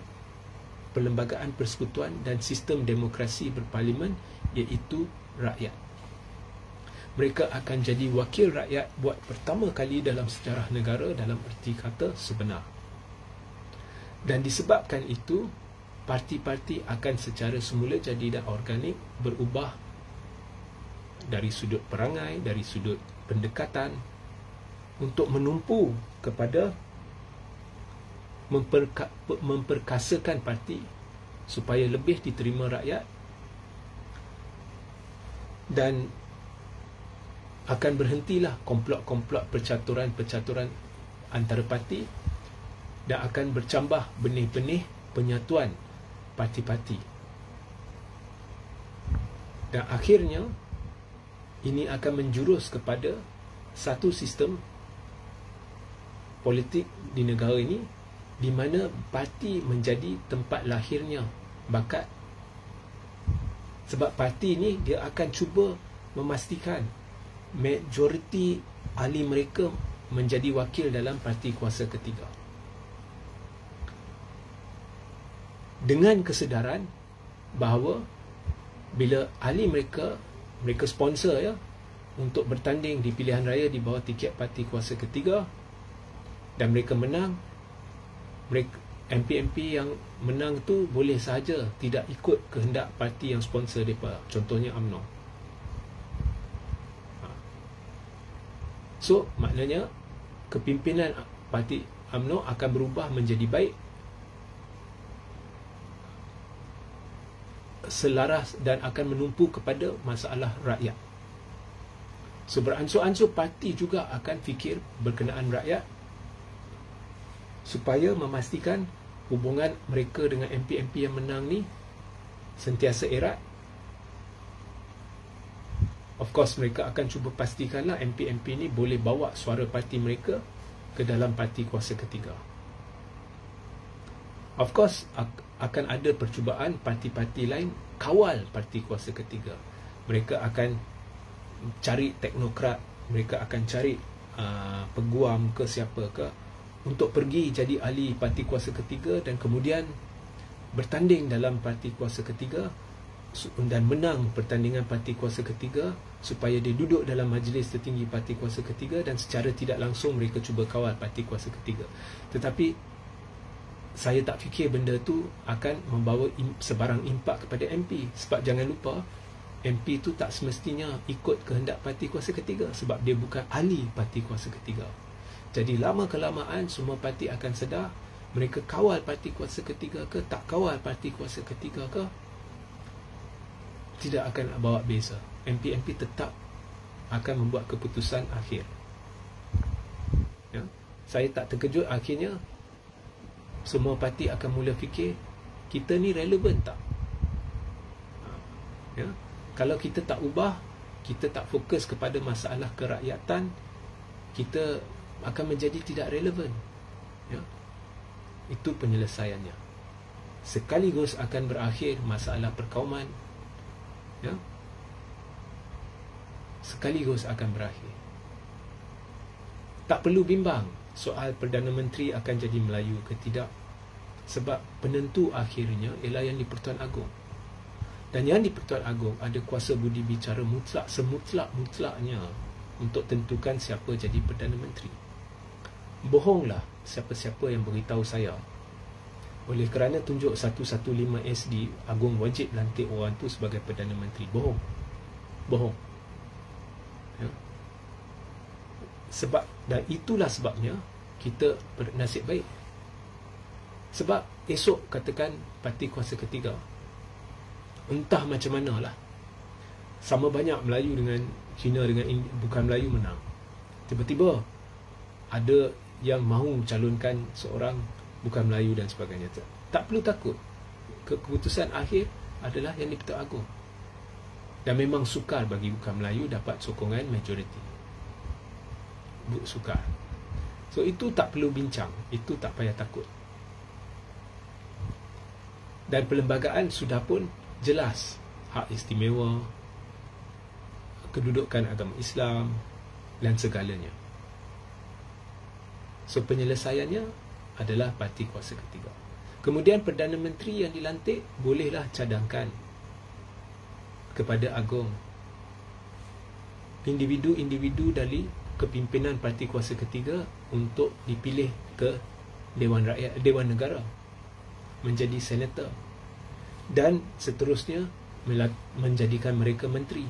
Speaker 1: perlembagaan persekutuan dan sistem demokrasi berparlimen, iaitu rakyat. Mereka akan jadi wakil rakyat buat pertama kali dalam sejarah negara dalam erti kata sebenar. Dan disebabkan itu, parti-parti akan secara semula jadi dan organik berubah dari sudut perangai, dari sudut pendekatan untuk menumpu kepada memperkasakan parti supaya lebih diterima rakyat, dan akan berhentilah komplot-komplot percaturan-percaturan antara parti, dan akan bercambah benih-benih penyatuan parti-parti. Dan akhirnya ini akan menjurus kepada satu sistem politik di negara ini di mana parti menjadi tempat lahirnya bakat. Sebab parti ini dia akan cuba memastikan majoriti ahli mereka menjadi wakil dalam parti kuasa ketiga. Dengan kesedaran bahawa bila ahli mereka sponsor ya untuk bertanding di pilihan raya di bawah tiket parti kuasa ketiga dan mereka menang, mereka MP-MP yang menang tu boleh sahaja tidak ikut kehendak parti yang sponsor mereka, contohnya UMNO. So maknanya kepimpinan parti UMNO akan berubah menjadi baik, selaras dan akan menumpu kepada masalah rakyat. So beransur-ansur parti juga akan fikir berkenaan rakyat supaya memastikan hubungan mereka dengan MP-MP yang menang ni sentiasa erat. Of course mereka akan cuba pastikanlah MP-MP ni boleh bawa suara parti mereka ke dalam parti kuasa ketiga. Of course akan ada percubaan parti-parti lain kawal parti kuasa ketiga. Mereka akan cari teknokrat, mereka akan cari peguam ke siapa ke untuk pergi jadi ahli parti kuasa ketiga dan kemudian bertanding dalam parti kuasa ketiga dan menang pertandingan parti kuasa ketiga supaya dia duduk dalam majlis tertinggi parti kuasa ketiga, dan secara tidak langsung mereka cuba kawal parti kuasa ketiga. Tetapi saya tak fikir benda tu akan membawa sebarang impak kepada MP, sebab jangan lupa MP tu tak semestinya ikut kehendak parti kuasa ketiga sebab dia bukan ahli parti kuasa ketiga. Jadi lama kelamaan semua parti akan sedar mereka kawal parti kuasa ketiga ke tak kawal parti kuasa ketiga ke, tidak akan bawa beza. MP-MP tetap akan membuat keputusan akhir. Ya? Saya tak terkejut akhirnya semua parti akan mula fikir kita ni relevan tak? Ya? Kalau kita tak ubah, kita tak fokus kepada masalah kerakyatan, kita akan menjadi tidak relevan. Ya? Itu penyelesaiannya. Sekaligus akan berakhir masalah perkauman. Ya? Sekaligus akan berakhir. Tak perlu bimbang soal Perdana Menteri akan jadi Melayu ke tidak. Sebab penentu akhirnya ialah Yang di-Pertuan Agong. Dan Yang di-Pertuan Agong ada kuasa budi bicara mutlak, semutlak-mutlaknya untuk tentukan siapa jadi Perdana Menteri. Bohonglah siapa-siapa yang beritahu saya oleh kerana tunjuk 115 SD, Agong wajib lantik orang tu sebagai Perdana Menteri. Bohong. Ya. Sebab, dan itulah sebabnya kita bernasib baik. Sebab esok katakan parti kuasa ketiga, entah macam mana lah, sama banyak Melayu dengan Cina dengan bukan Melayu menang, tiba-tiba ada yang mahu calonkan seorang bukan Melayu dan sebagainya. Tak perlu takut. Keputusan akhir adalah Yang di-Pertuan Agong. Dan memang sukar bagi bukan Melayu dapat sokongan majoriti. Sukar. So itu tak perlu bincang, itu tak payah takut. Dan perlembagaan sudah pun jelas, hak istimewa, kedudukan agama Islam dan segalanya. So penyelesaiannya adalah parti kuasa ketiga. Kemudian Perdana Menteri yang dilantik bolehlah cadangkan kepada Agong individu-individu dari kepimpinan parti kuasa ketiga untuk dipilih ke Dewan Rakyat, Dewan Negara, menjadi senator, dan seterusnya menjadikan mereka menteri.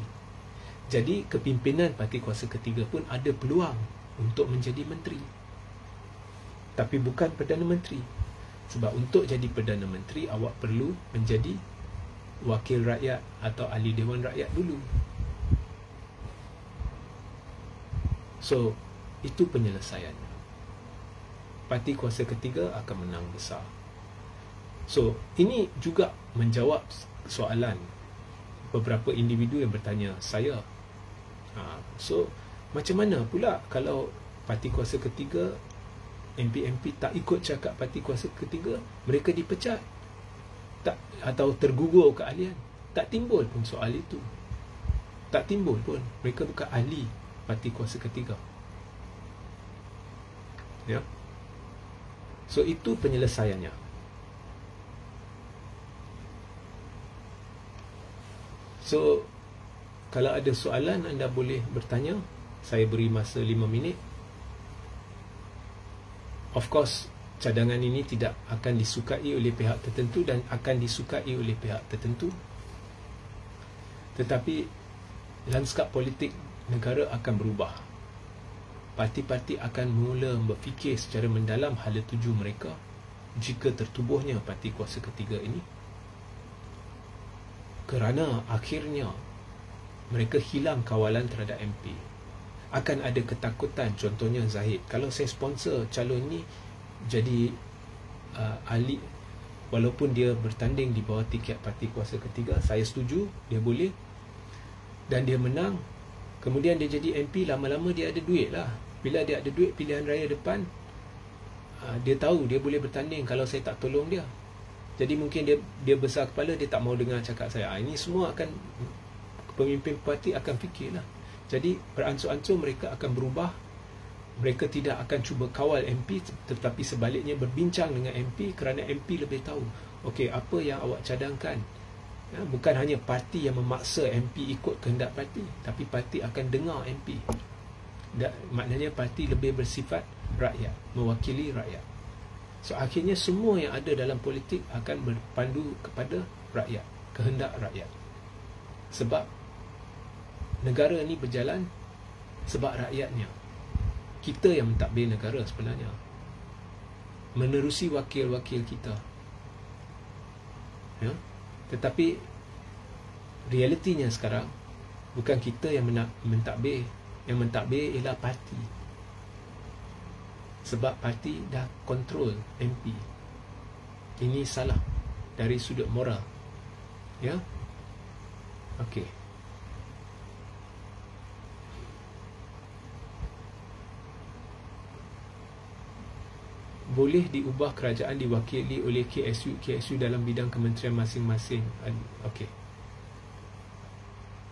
Speaker 1: Jadi kepimpinan parti kuasa ketiga pun ada peluang untuk menjadi menteri, tapi bukan Perdana Menteri. Sebab untuk jadi Perdana Menteri awak perlu menjadi wakil rakyat atau ahli Dewan Rakyat dulu. So itu penyelesaiannya. Parti kuasa ketiga akan menang besar. So ini juga menjawab soalan beberapa individu yang bertanya saya. So macam mana pula kalau parti kuasa ketiga, MP-MP tak ikut cakap parti kuasa ketiga, mereka dipecat tak, atau tergugur keahlian? Tak timbul pun soal itu. Tak timbul pun. Mereka bukan ahli parti kuasa ketiga. Ya. So itu penyelesaiannya. So kalau ada soalan anda boleh bertanya. Saya beri masa 5 minit. Of course, cadangan ini tidak akan disukai oleh pihak tertentu dan akan disukai oleh pihak tertentu. Tetapi lanskap politik negara akan berubah. Parti-parti akan mula berfikir secara mendalam hala tuju mereka jika tertubuhnya parti kuasa ketiga ini. Kerana akhirnya mereka hilang kawalan terhadap MP. Akan ada ketakutan. Contohnya Zahid, kalau saya sponsor calon ni jadi ahli, walaupun dia bertanding di bawah tiket parti kuasa ketiga, saya setuju, dia boleh, dan dia menang, kemudian dia jadi MP, lama-lama dia ada duit lah. Bila dia ada duit pilihan raya depan, dia tahu dia boleh bertanding kalau saya tak tolong dia. Jadi mungkin dia besar kepala, dia tak mau dengar cakap saya. Ini semua akan, pemimpin parti akan fikirlah. Jadi beransur-ansur mereka akan berubah. Mereka tidak akan cuba kawal MP, tetapi sebaliknya berbincang dengan MP, kerana MP lebih tahu, okey, apa yang awak cadangkan. Ya, bukan hanya parti yang memaksa MP ikut kehendak parti, tapi parti akan dengar MP. Maknanya parti lebih bersifat rakyat, mewakili rakyat. So akhirnya semua yang ada dalam politik akan berpandu kepada rakyat, kehendak rakyat. Sebab negara ni berjalan sebab rakyatnya. Kita yang mentadbir negara sebenarnya, menerusi wakil-wakil kita. Ya? Tetapi realitinya sekarang bukan kita yang mentadbir. Yang mentadbir ialah parti. Sebab parti dah kontrol MP. Ini salah dari sudut moral. Ya? Okey. Boleh diubah kerajaan diwakili oleh KSU dalam bidang kementerian masing-masing. Okey.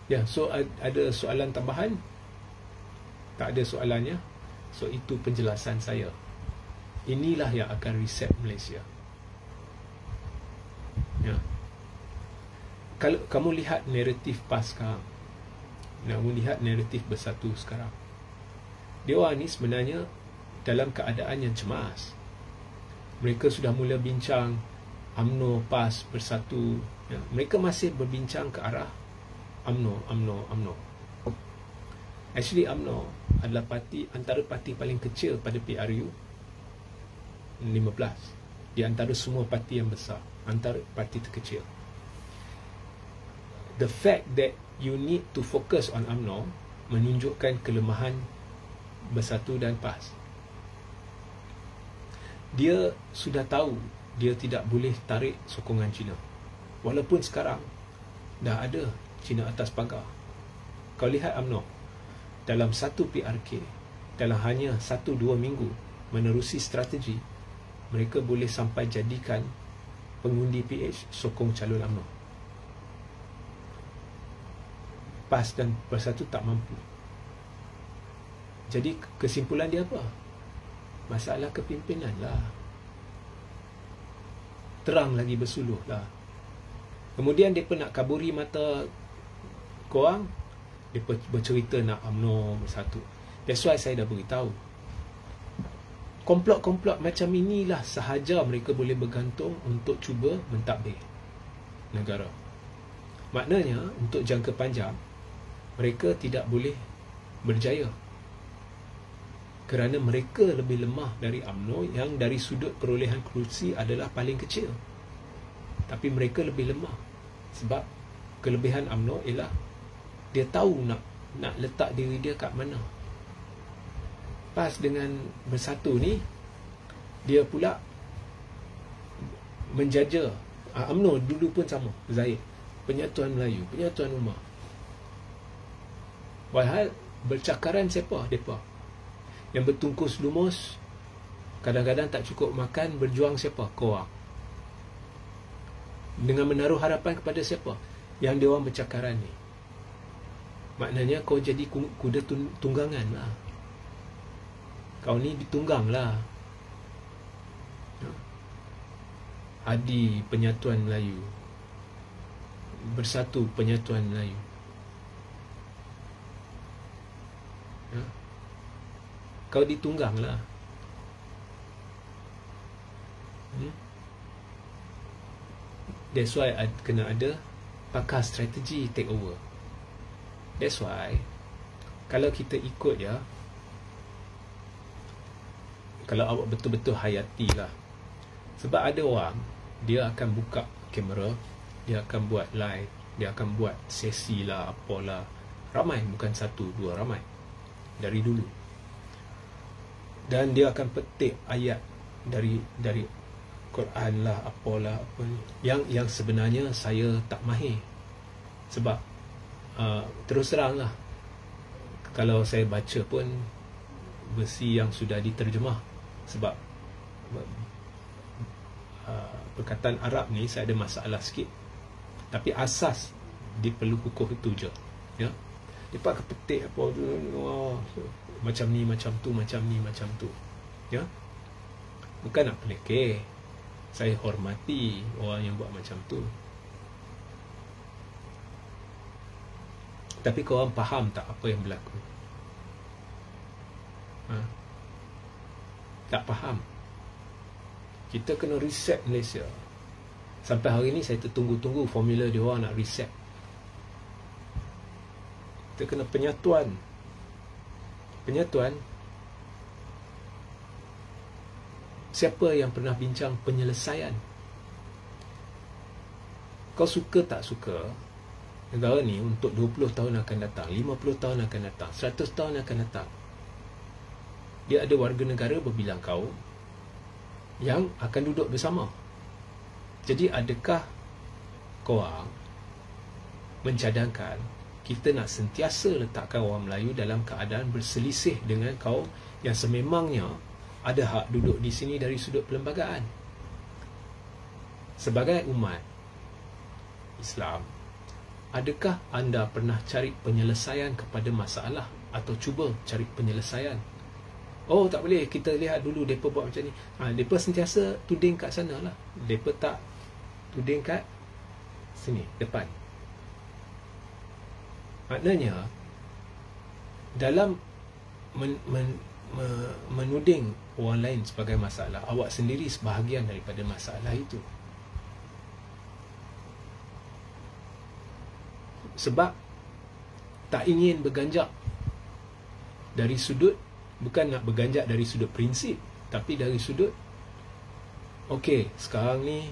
Speaker 1: Ya, so ada soalan tambahan? Tak ada soalannya. So itu penjelasan saya. Inilah yang akan reset Malaysia. Ya. Kalau kamu lihat naratif PAS sekarang, kamu lihat naratif Bersatu sekarang, dia orang ni sebenarnya dalam keadaan yang cemas. Mereka sudah mula bincang UMNO, PAS, Bersatu, ya. Mereka masih berbincang ke arah UMNO. Actually UMNO adalah antara parti paling kecil pada PRU 15 di antara semua parti yang besar, antara parti terkecil. The fact that you need to focus on UMNO menunjukkan kelemahan Bersatu dan PAS. Dia sudah tahu dia tidak boleh tarik sokongan Cina, walaupun sekarang dah ada Cina atas pagar. Kau lihat UMNO dalam satu PRK, dalam hanya 1-2 minggu menerusi strategi, mereka boleh sampai jadikan pengundi PH sokong calon UMNO. PAS dan Bersatu tak mampu. Jadi kesimpulan dia apa? Masalah kepimpinan lah. Terang lagi bersuluh lah. Kemudian mereka nak kaburi mata korang, mereka bercerita nak UMNO Bersatu. That's why saya dah beritahu, komplot-komplot macam inilah sahaja mereka boleh bergantung untuk cuba mentadbir negara. Maknanya untuk jangka panjang mereka tidak boleh berjaya, kerana mereka lebih lemah dari UMNO yang dari sudut perolehan kerusi adalah paling kecil. Tapi mereka lebih lemah sebab kelebihan UMNO ialah dia tahu nak letak diri dia kat mana. PAS dengan Bersatu ni, dia pula menjaja. UMNO dulu pun sama, Zahid, penyatuan Melayu, penyatuan ummah. Walhal bercakaran siapa? Mereka yang bertungkus lumus, kadang-kadang tak cukup makan, berjuang siapa? Korang. Dengan menaruh harapan kepada siapa? Yang dia orang bercakaran ni. Maknanya kau jadi kuda tunggangan lah. Kau ni ditunggang lah. Hadi penyatuan Melayu, Bersatu penyatuan Melayu. Kau ditunggang lah. That's why kena ada pakar strategi take over. That's why kalau kita ikut ya, kalau awak betul-betul hayati lah. Sebab ada orang, dia akan buka kamera, dia akan buat live, dia akan buat sesi lah, apalah. Ramai, bukan 1-2, ramai. Dari dulu. Dan dia akan petik ayat dari Quran lah, apalah, apa ni, yang sebenarnya saya tak mahir. Sebab terus terang lah, kalau saya baca pun versi yang sudah diterjemah. Sebab perkataan Arab ni saya ada masalah sikit, tapi asas dia perlu kukuh itu je, ya. Dia pakai petik apa tu, macam ni, macam tu, macam ni, macam tu, ya. Bukan nak pelekeh, saya hormati orang yang buat macam tu, tapi korang faham tak apa yang berlaku? Tak faham. Kita kena reset Malaysia. Sampai hari ni saya tertunggu-tunggu formula dia orang nak reset. Kita kena penyatuan. Penyatuan. Siapa yang pernah bincang penyelesaian? Kau suka tak suka, negara ni untuk 20 tahun akan datang, 50 tahun akan datang, 100 tahun akan datang, dia ada warga negara berbilang kaum yang akan duduk bersama. Jadi adakah korang mencadangkan kita nak sentiasa letakkan orang Melayu dalam keadaan berselisih dengan kaum yang sememangnya ada hak duduk di sini dari sudut perlembagaan? Sebagai umat Islam, adakah anda pernah cari penyelesaian kepada masalah atau cuba cari penyelesaian Oh tak boleh, kita lihat dulu mereka buat macam ni. Mereka sentiasa tuding kat sana lah. Mereka tak tuding kat sini, depan. Maknanya dalam menuding orang lain sebagai masalah, awak sendiri sebahagian daripada masalah itu. Sebab tak ingin berganjak dari sudut, bukan nak berganjak dari sudut prinsip, tapi dari sudut okey, sekarang ni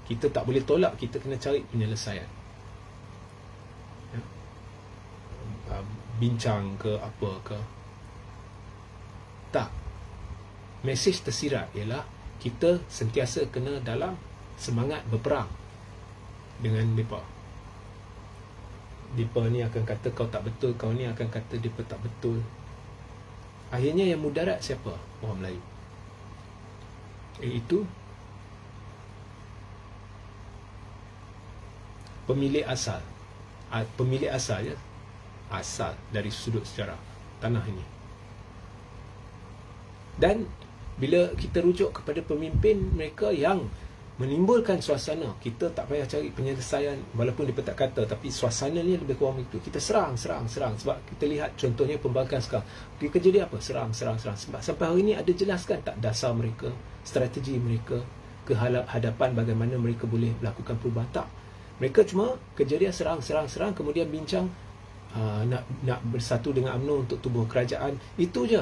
Speaker 1: kita tak boleh tolak, kita kena cari penyelesaian. Bincang ke apa ke. Tak. Mesej tersirat ialah kita sentiasa kena dalam semangat berperang dengan mereka. Mereka ni akan kata kau tak betul, kau ni akan kata mereka tak betul. Akhirnya yang mudarat siapa? Orang Melayu. Iaitu pemilik asal. Pemilik asal je. Asal dari sudut sejarah tanah ini. Dan bila kita rujuk kepada pemimpin mereka yang menimbulkan suasana, kita tak payah cari penyelesaian walaupun dia tak kata, tapi suasana ni lebih kurang itu. Kita serang. Sebab kita lihat contohnya pembangkang sekarang. Kerja dia apa? Serang. Sebab sampai hari ini ada jelaskan tak dasar mereka, strategi mereka, kehadapan bagaimana mereka boleh melakukan perubahan? Tak. Mereka cuma kerja dia serang, kemudian bincang nak bersatu dengan UMNO untuk tubuh kerajaan. Itu je.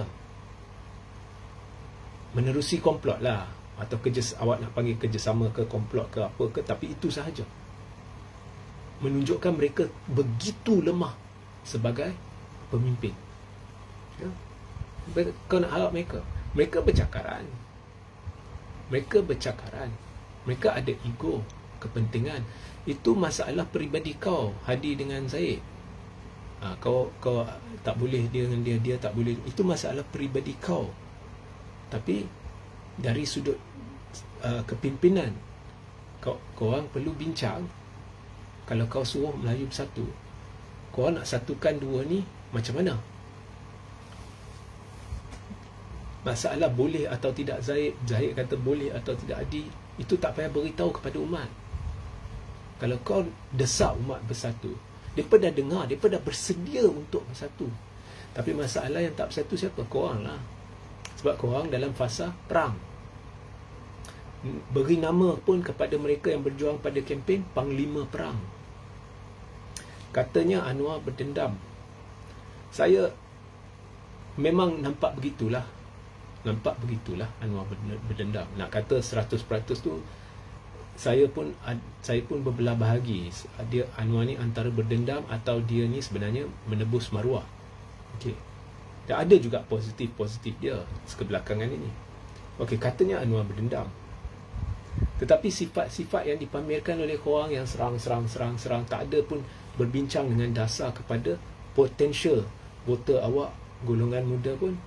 Speaker 1: Menerusi komplot lah, atau awak nak panggil kerjasama ke komplot ke apa ke, tapi itu sahaja. Menunjukkan mereka begitu lemah sebagai pemimpin. Ya? Kau nak harap mereka bercakaran. Mereka ada ego, kepentingan. Itu masalah peribadi kau, Hadi dengan Zaid. Kau tak boleh dia dengan dia tak boleh. Itu masalah peribadi kau. Tapi dari sudut kepimpinan, korang perlu bincang. Kalau kau suruh Melayu bersatu, korang nak satukan dua ni macam mana? Masalah boleh atau tidak Zaid kata boleh atau tidak Hadi, itu tak payah beritahu kepada umat. Kalau kau desak umat bersatu, mereka dah dengar, mereka dah bersedia untuk bersatu. Tapi masalah yang tak bersatu siapa? Korang lah. Sebab korang dalam fasa perang. Beri nama pun kepada mereka yang berjuang pada kempen Panglima Perang. Katanya Anwar berdendam. Saya memang nampak begitulah Anwar berdendam. Nak kata 100% tu, saya pun berbelah bahagi. Dia Anwar ni antara berdendam atau dia ni sebenarnya menebus maruah. Okey. Dan ada juga positif dia kebelakangan ini. Okey, katanya Anwar berdendam. Tetapi sifat-sifat yang dipamerkan oleh korang yang serang, tak ada pun berbincang dengan dasar kepada potensial voter awak, golongan muda pun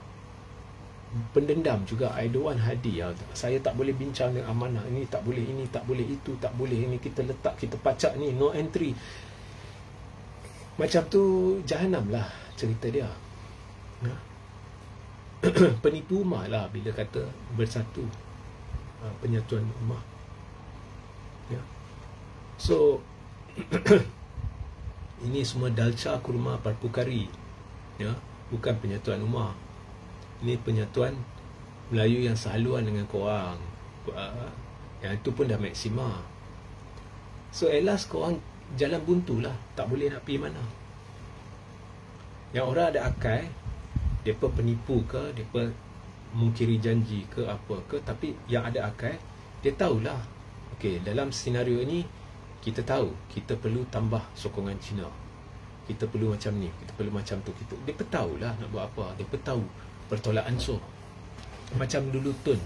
Speaker 1: pendendam juga. Aidowan Hadi, saya tak boleh bincang dengan amanah, ini tak boleh, itu tak boleh, ini kita letak, kita pacak ni, no entry. Macam tu jahanam lah cerita dia. Penipu ummah lah bila kata bersatu, penyatuan ummah. Ya. So ini semua dalca kurma parpukari, ya, bukan penyatuan ummah. Ini penyatuan Melayu yang sehaluan dengan korang. Yang itu pun dah maksima. So elas korang jalan buntu lah, tak boleh nak pergi mana. Yang orang ada akal, mereka penipu ke, mereka mungkiri janji ke apa ke, tapi yang ada akal, dia tahulah, okey, dalam senario ni kita tahu kita perlu tambah sokongan Cina, kita perlu macam ni, kita perlu macam tu, mereka tahulah nak buat apa. Mereka tahu bertolak ansur. Macam dulu Tun,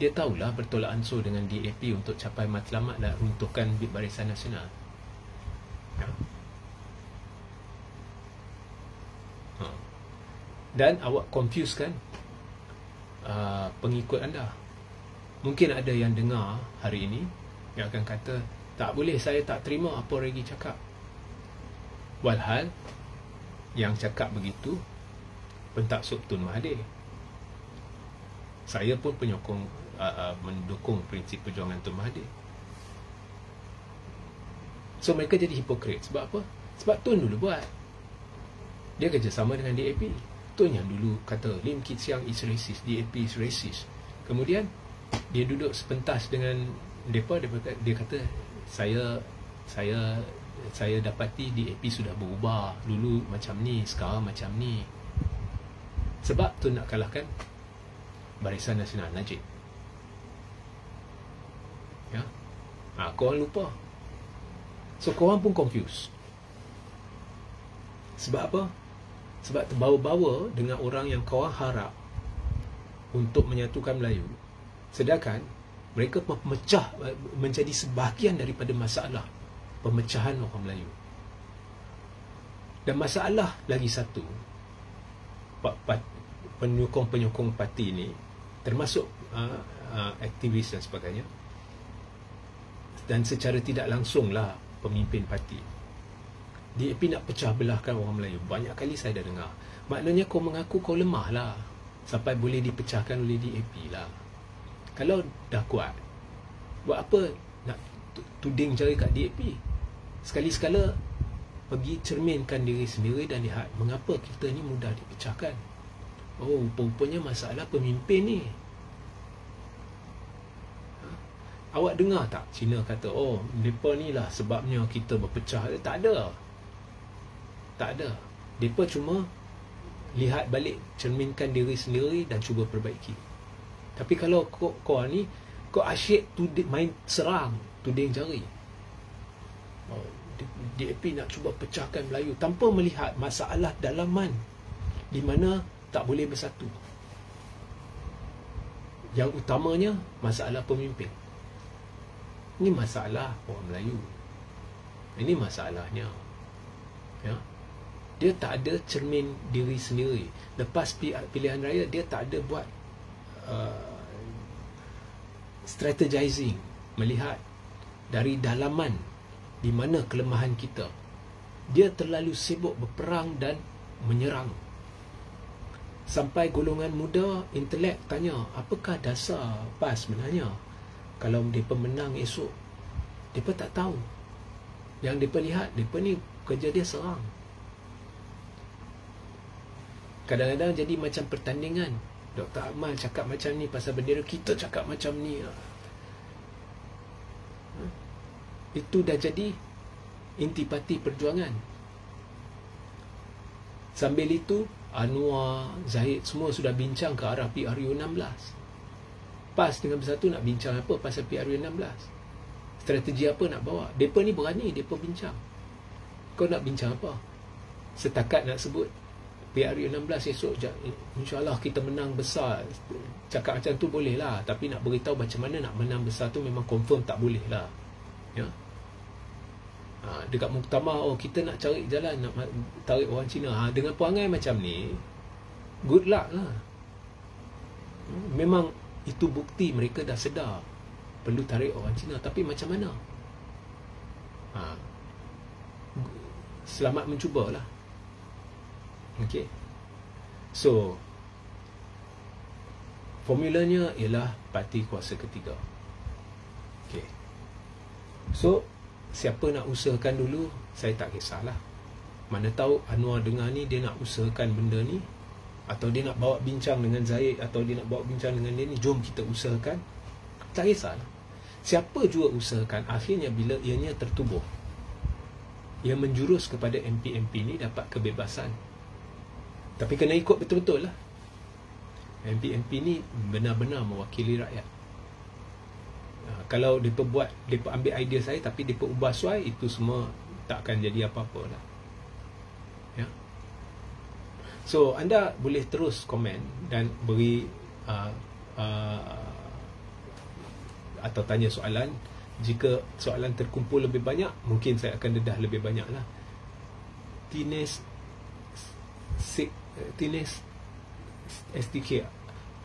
Speaker 1: dia tahulah bertolak ansur dengan DAP untuk capai matlamat dan runtuhkan Barisan Nasional. Ya. Dan awak confuse kan pengikut anda. Mungkin ada yang dengar hari ini yang akan kata, tak boleh, saya tak terima apa Regi cakap. Walhal yang cakap begitu pentaksub Tun Mahathir. Saya pun penyokong mendukung prinsip perjuangan Tun Mahathir. So mereka jadi hipokrit. Sebab apa? Sebab Tun dulu buat. Dia kerjasama dengan DAP. Tun yang dulu kata Lim Kit Siang is racist, DAP is racist. Kemudian dia duduk sepentas dengan mereka, dia kata saya dapati DAP sudah berubah. Dulu macam ni, sekarang macam ni. Sebab Tun nak kalahkan Barisan Nasional Najib. Ya. Korang lupa. So korang pun confused. Sebab apa? Sebab terbawa-bawa dengan orang yang korang harap untuk menyatukan Melayu, sedangkan mereka memecah, menjadi sebahagian daripada masalah pemecahan orang Melayu. Dan masalah lagi satu, penyokong-penyokong parti ni, termasuk aktivis dan sebagainya, dan secara tidak langsunglah pemimpin parti, DAP nak pecah belahkan orang Melayu. Banyak kali saya dah dengar. Maknanya kau mengaku kau lemah lah, sampai boleh dipecahkan oleh DAP lah. Kalau dah kuat, buat apa nak tuding jari kat DAP? Sekali-sekala pergi cerminkan diri sendiri dan lihat mengapa kita ni mudah dipecahkan. Oh, rupanya masalah pemimpin ni. Awak dengar tak Cina kata, oh, mereka ni lah sebabnya kita berpecah? Tak ada. Tak ada. Mereka cuma lihat balik, cerminkan diri sendiri dan cuba perbaiki. Tapi kalau kau ni, kau asyik main serang, tuding jari. DAP nak cuba pecahkan Melayu tanpa melihat masalah dalaman di mana tak boleh bersatu. Yang utamanya masalah pemimpin. Ini masalah orang Melayu. Ini masalahnya. Ya. Dia tak ada cermin diri sendiri. Lepas pilihan raya, dia tak ada buat strategizing, melihat dari dalaman di mana kelemahan kita. Dia terlalu sibuk berperang dan menyerang. Sampai golongan muda intelek tanya, apakah dasar PAS sebenarnya? Kalau mereka menang esok, mereka tak tahu. Yang mereka lihat, mereka ni kerja dia serang. Kadang-kadang jadi macam pertandingan. Dr. Akmal cakap macam ni pasal bendera, kita cakap macam ni. Itu dah jadi intipati perjuangan. Sambil itu, Anwar, Zahid semua sudah bincang ke arah PRU 16. PAS dengan Bersatu nak bincang apa pasal PRU 16? Strategi apa nak bawa? Mereka ni berani, mereka bincang. Kau nak bincang apa? Setakat nak sebut PRU 16 esok, insyaAllah kita menang besar. Cakap macam tu boleh lah. Tapi nak beritahu macam mana nak menang besar tu memang confirm tak boleh lah. Ya? Dekat muktamar, oh kita nak cari jalan nak tarik orang Cina. Dengan perangai macam ni, good luck lah. Memang itu bukti mereka dah sedar perlu tarik orang Cina. Tapi macam mana? Selamat mencubalah. Okay. So formulanya ialah parti kuasa ketiga. Okay. So siapa nak usahakan dulu, saya tak kisahlah. Mana tahu Anwar dengar ni, dia nak usahakan benda ni, atau dia nak bawa bincang dengan Zaid, atau dia nak bawa bincang dengan dia ni, jom kita usahakan. Tak kisahlah. Siapa juga usahakan, akhirnya bila ianya tertubuh, ia menjurus kepada MP-MP ni dapat kebebasan. Tapi kena ikut betul-betul lah. MP-MP ni benar-benar mewakili rakyat. Kalau mereka buat, mereka ambil idea saya tapi mereka ubah suai, itu semua tak akan jadi apa-apa lah. Ya. So anda boleh terus komen dan beri atau tanya soalan. Jika soalan terkumpul lebih banyak, mungkin saya akan dedah lebih banyak lah. Tines STK,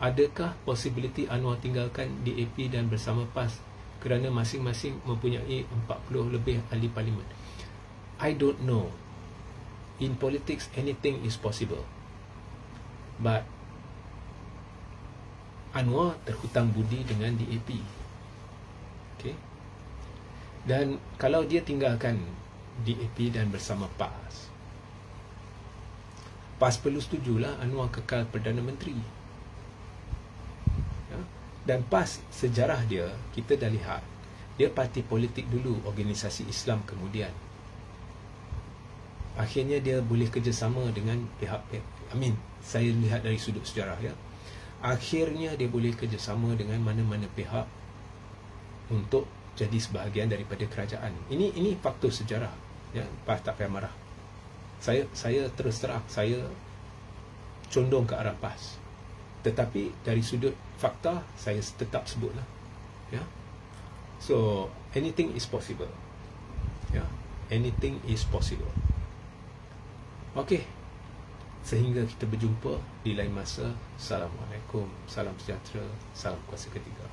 Speaker 1: adakah possibility Anwar tinggalkan DAP dan bersama PAS kerana masing-masing mempunyai 40 lebih ahli parlimen? I don't know. In politics, anything is possible. But Anwar terhutang budi dengan DAP. Okey. Dan kalau dia tinggalkan DAP dan bersama PAS perlu setujulah Anwar kekal Perdana Menteri. Ya? Dan PAS, sejarah dia, kita dah lihat, dia parti politik dulu, organisasi Islam kemudian. Akhirnya dia boleh kerjasama dengan pihak, saya lihat dari sudut sejarah, ya. Akhirnya dia boleh kerjasama dengan mana-mana pihak untuk jadi sebahagian daripada kerajaan. Ini faktor sejarah, ya. PAS tak payah marah. Saya terus terang, saya condong ke arah PAS. Tetapi dari sudut fakta, saya tetap sebutlah, ya. So anything is possible, ya. Anything is possible. Okey. Sehingga kita berjumpa di lain masa. Assalamualaikum, salam sejahtera, salam kuasa ketiga.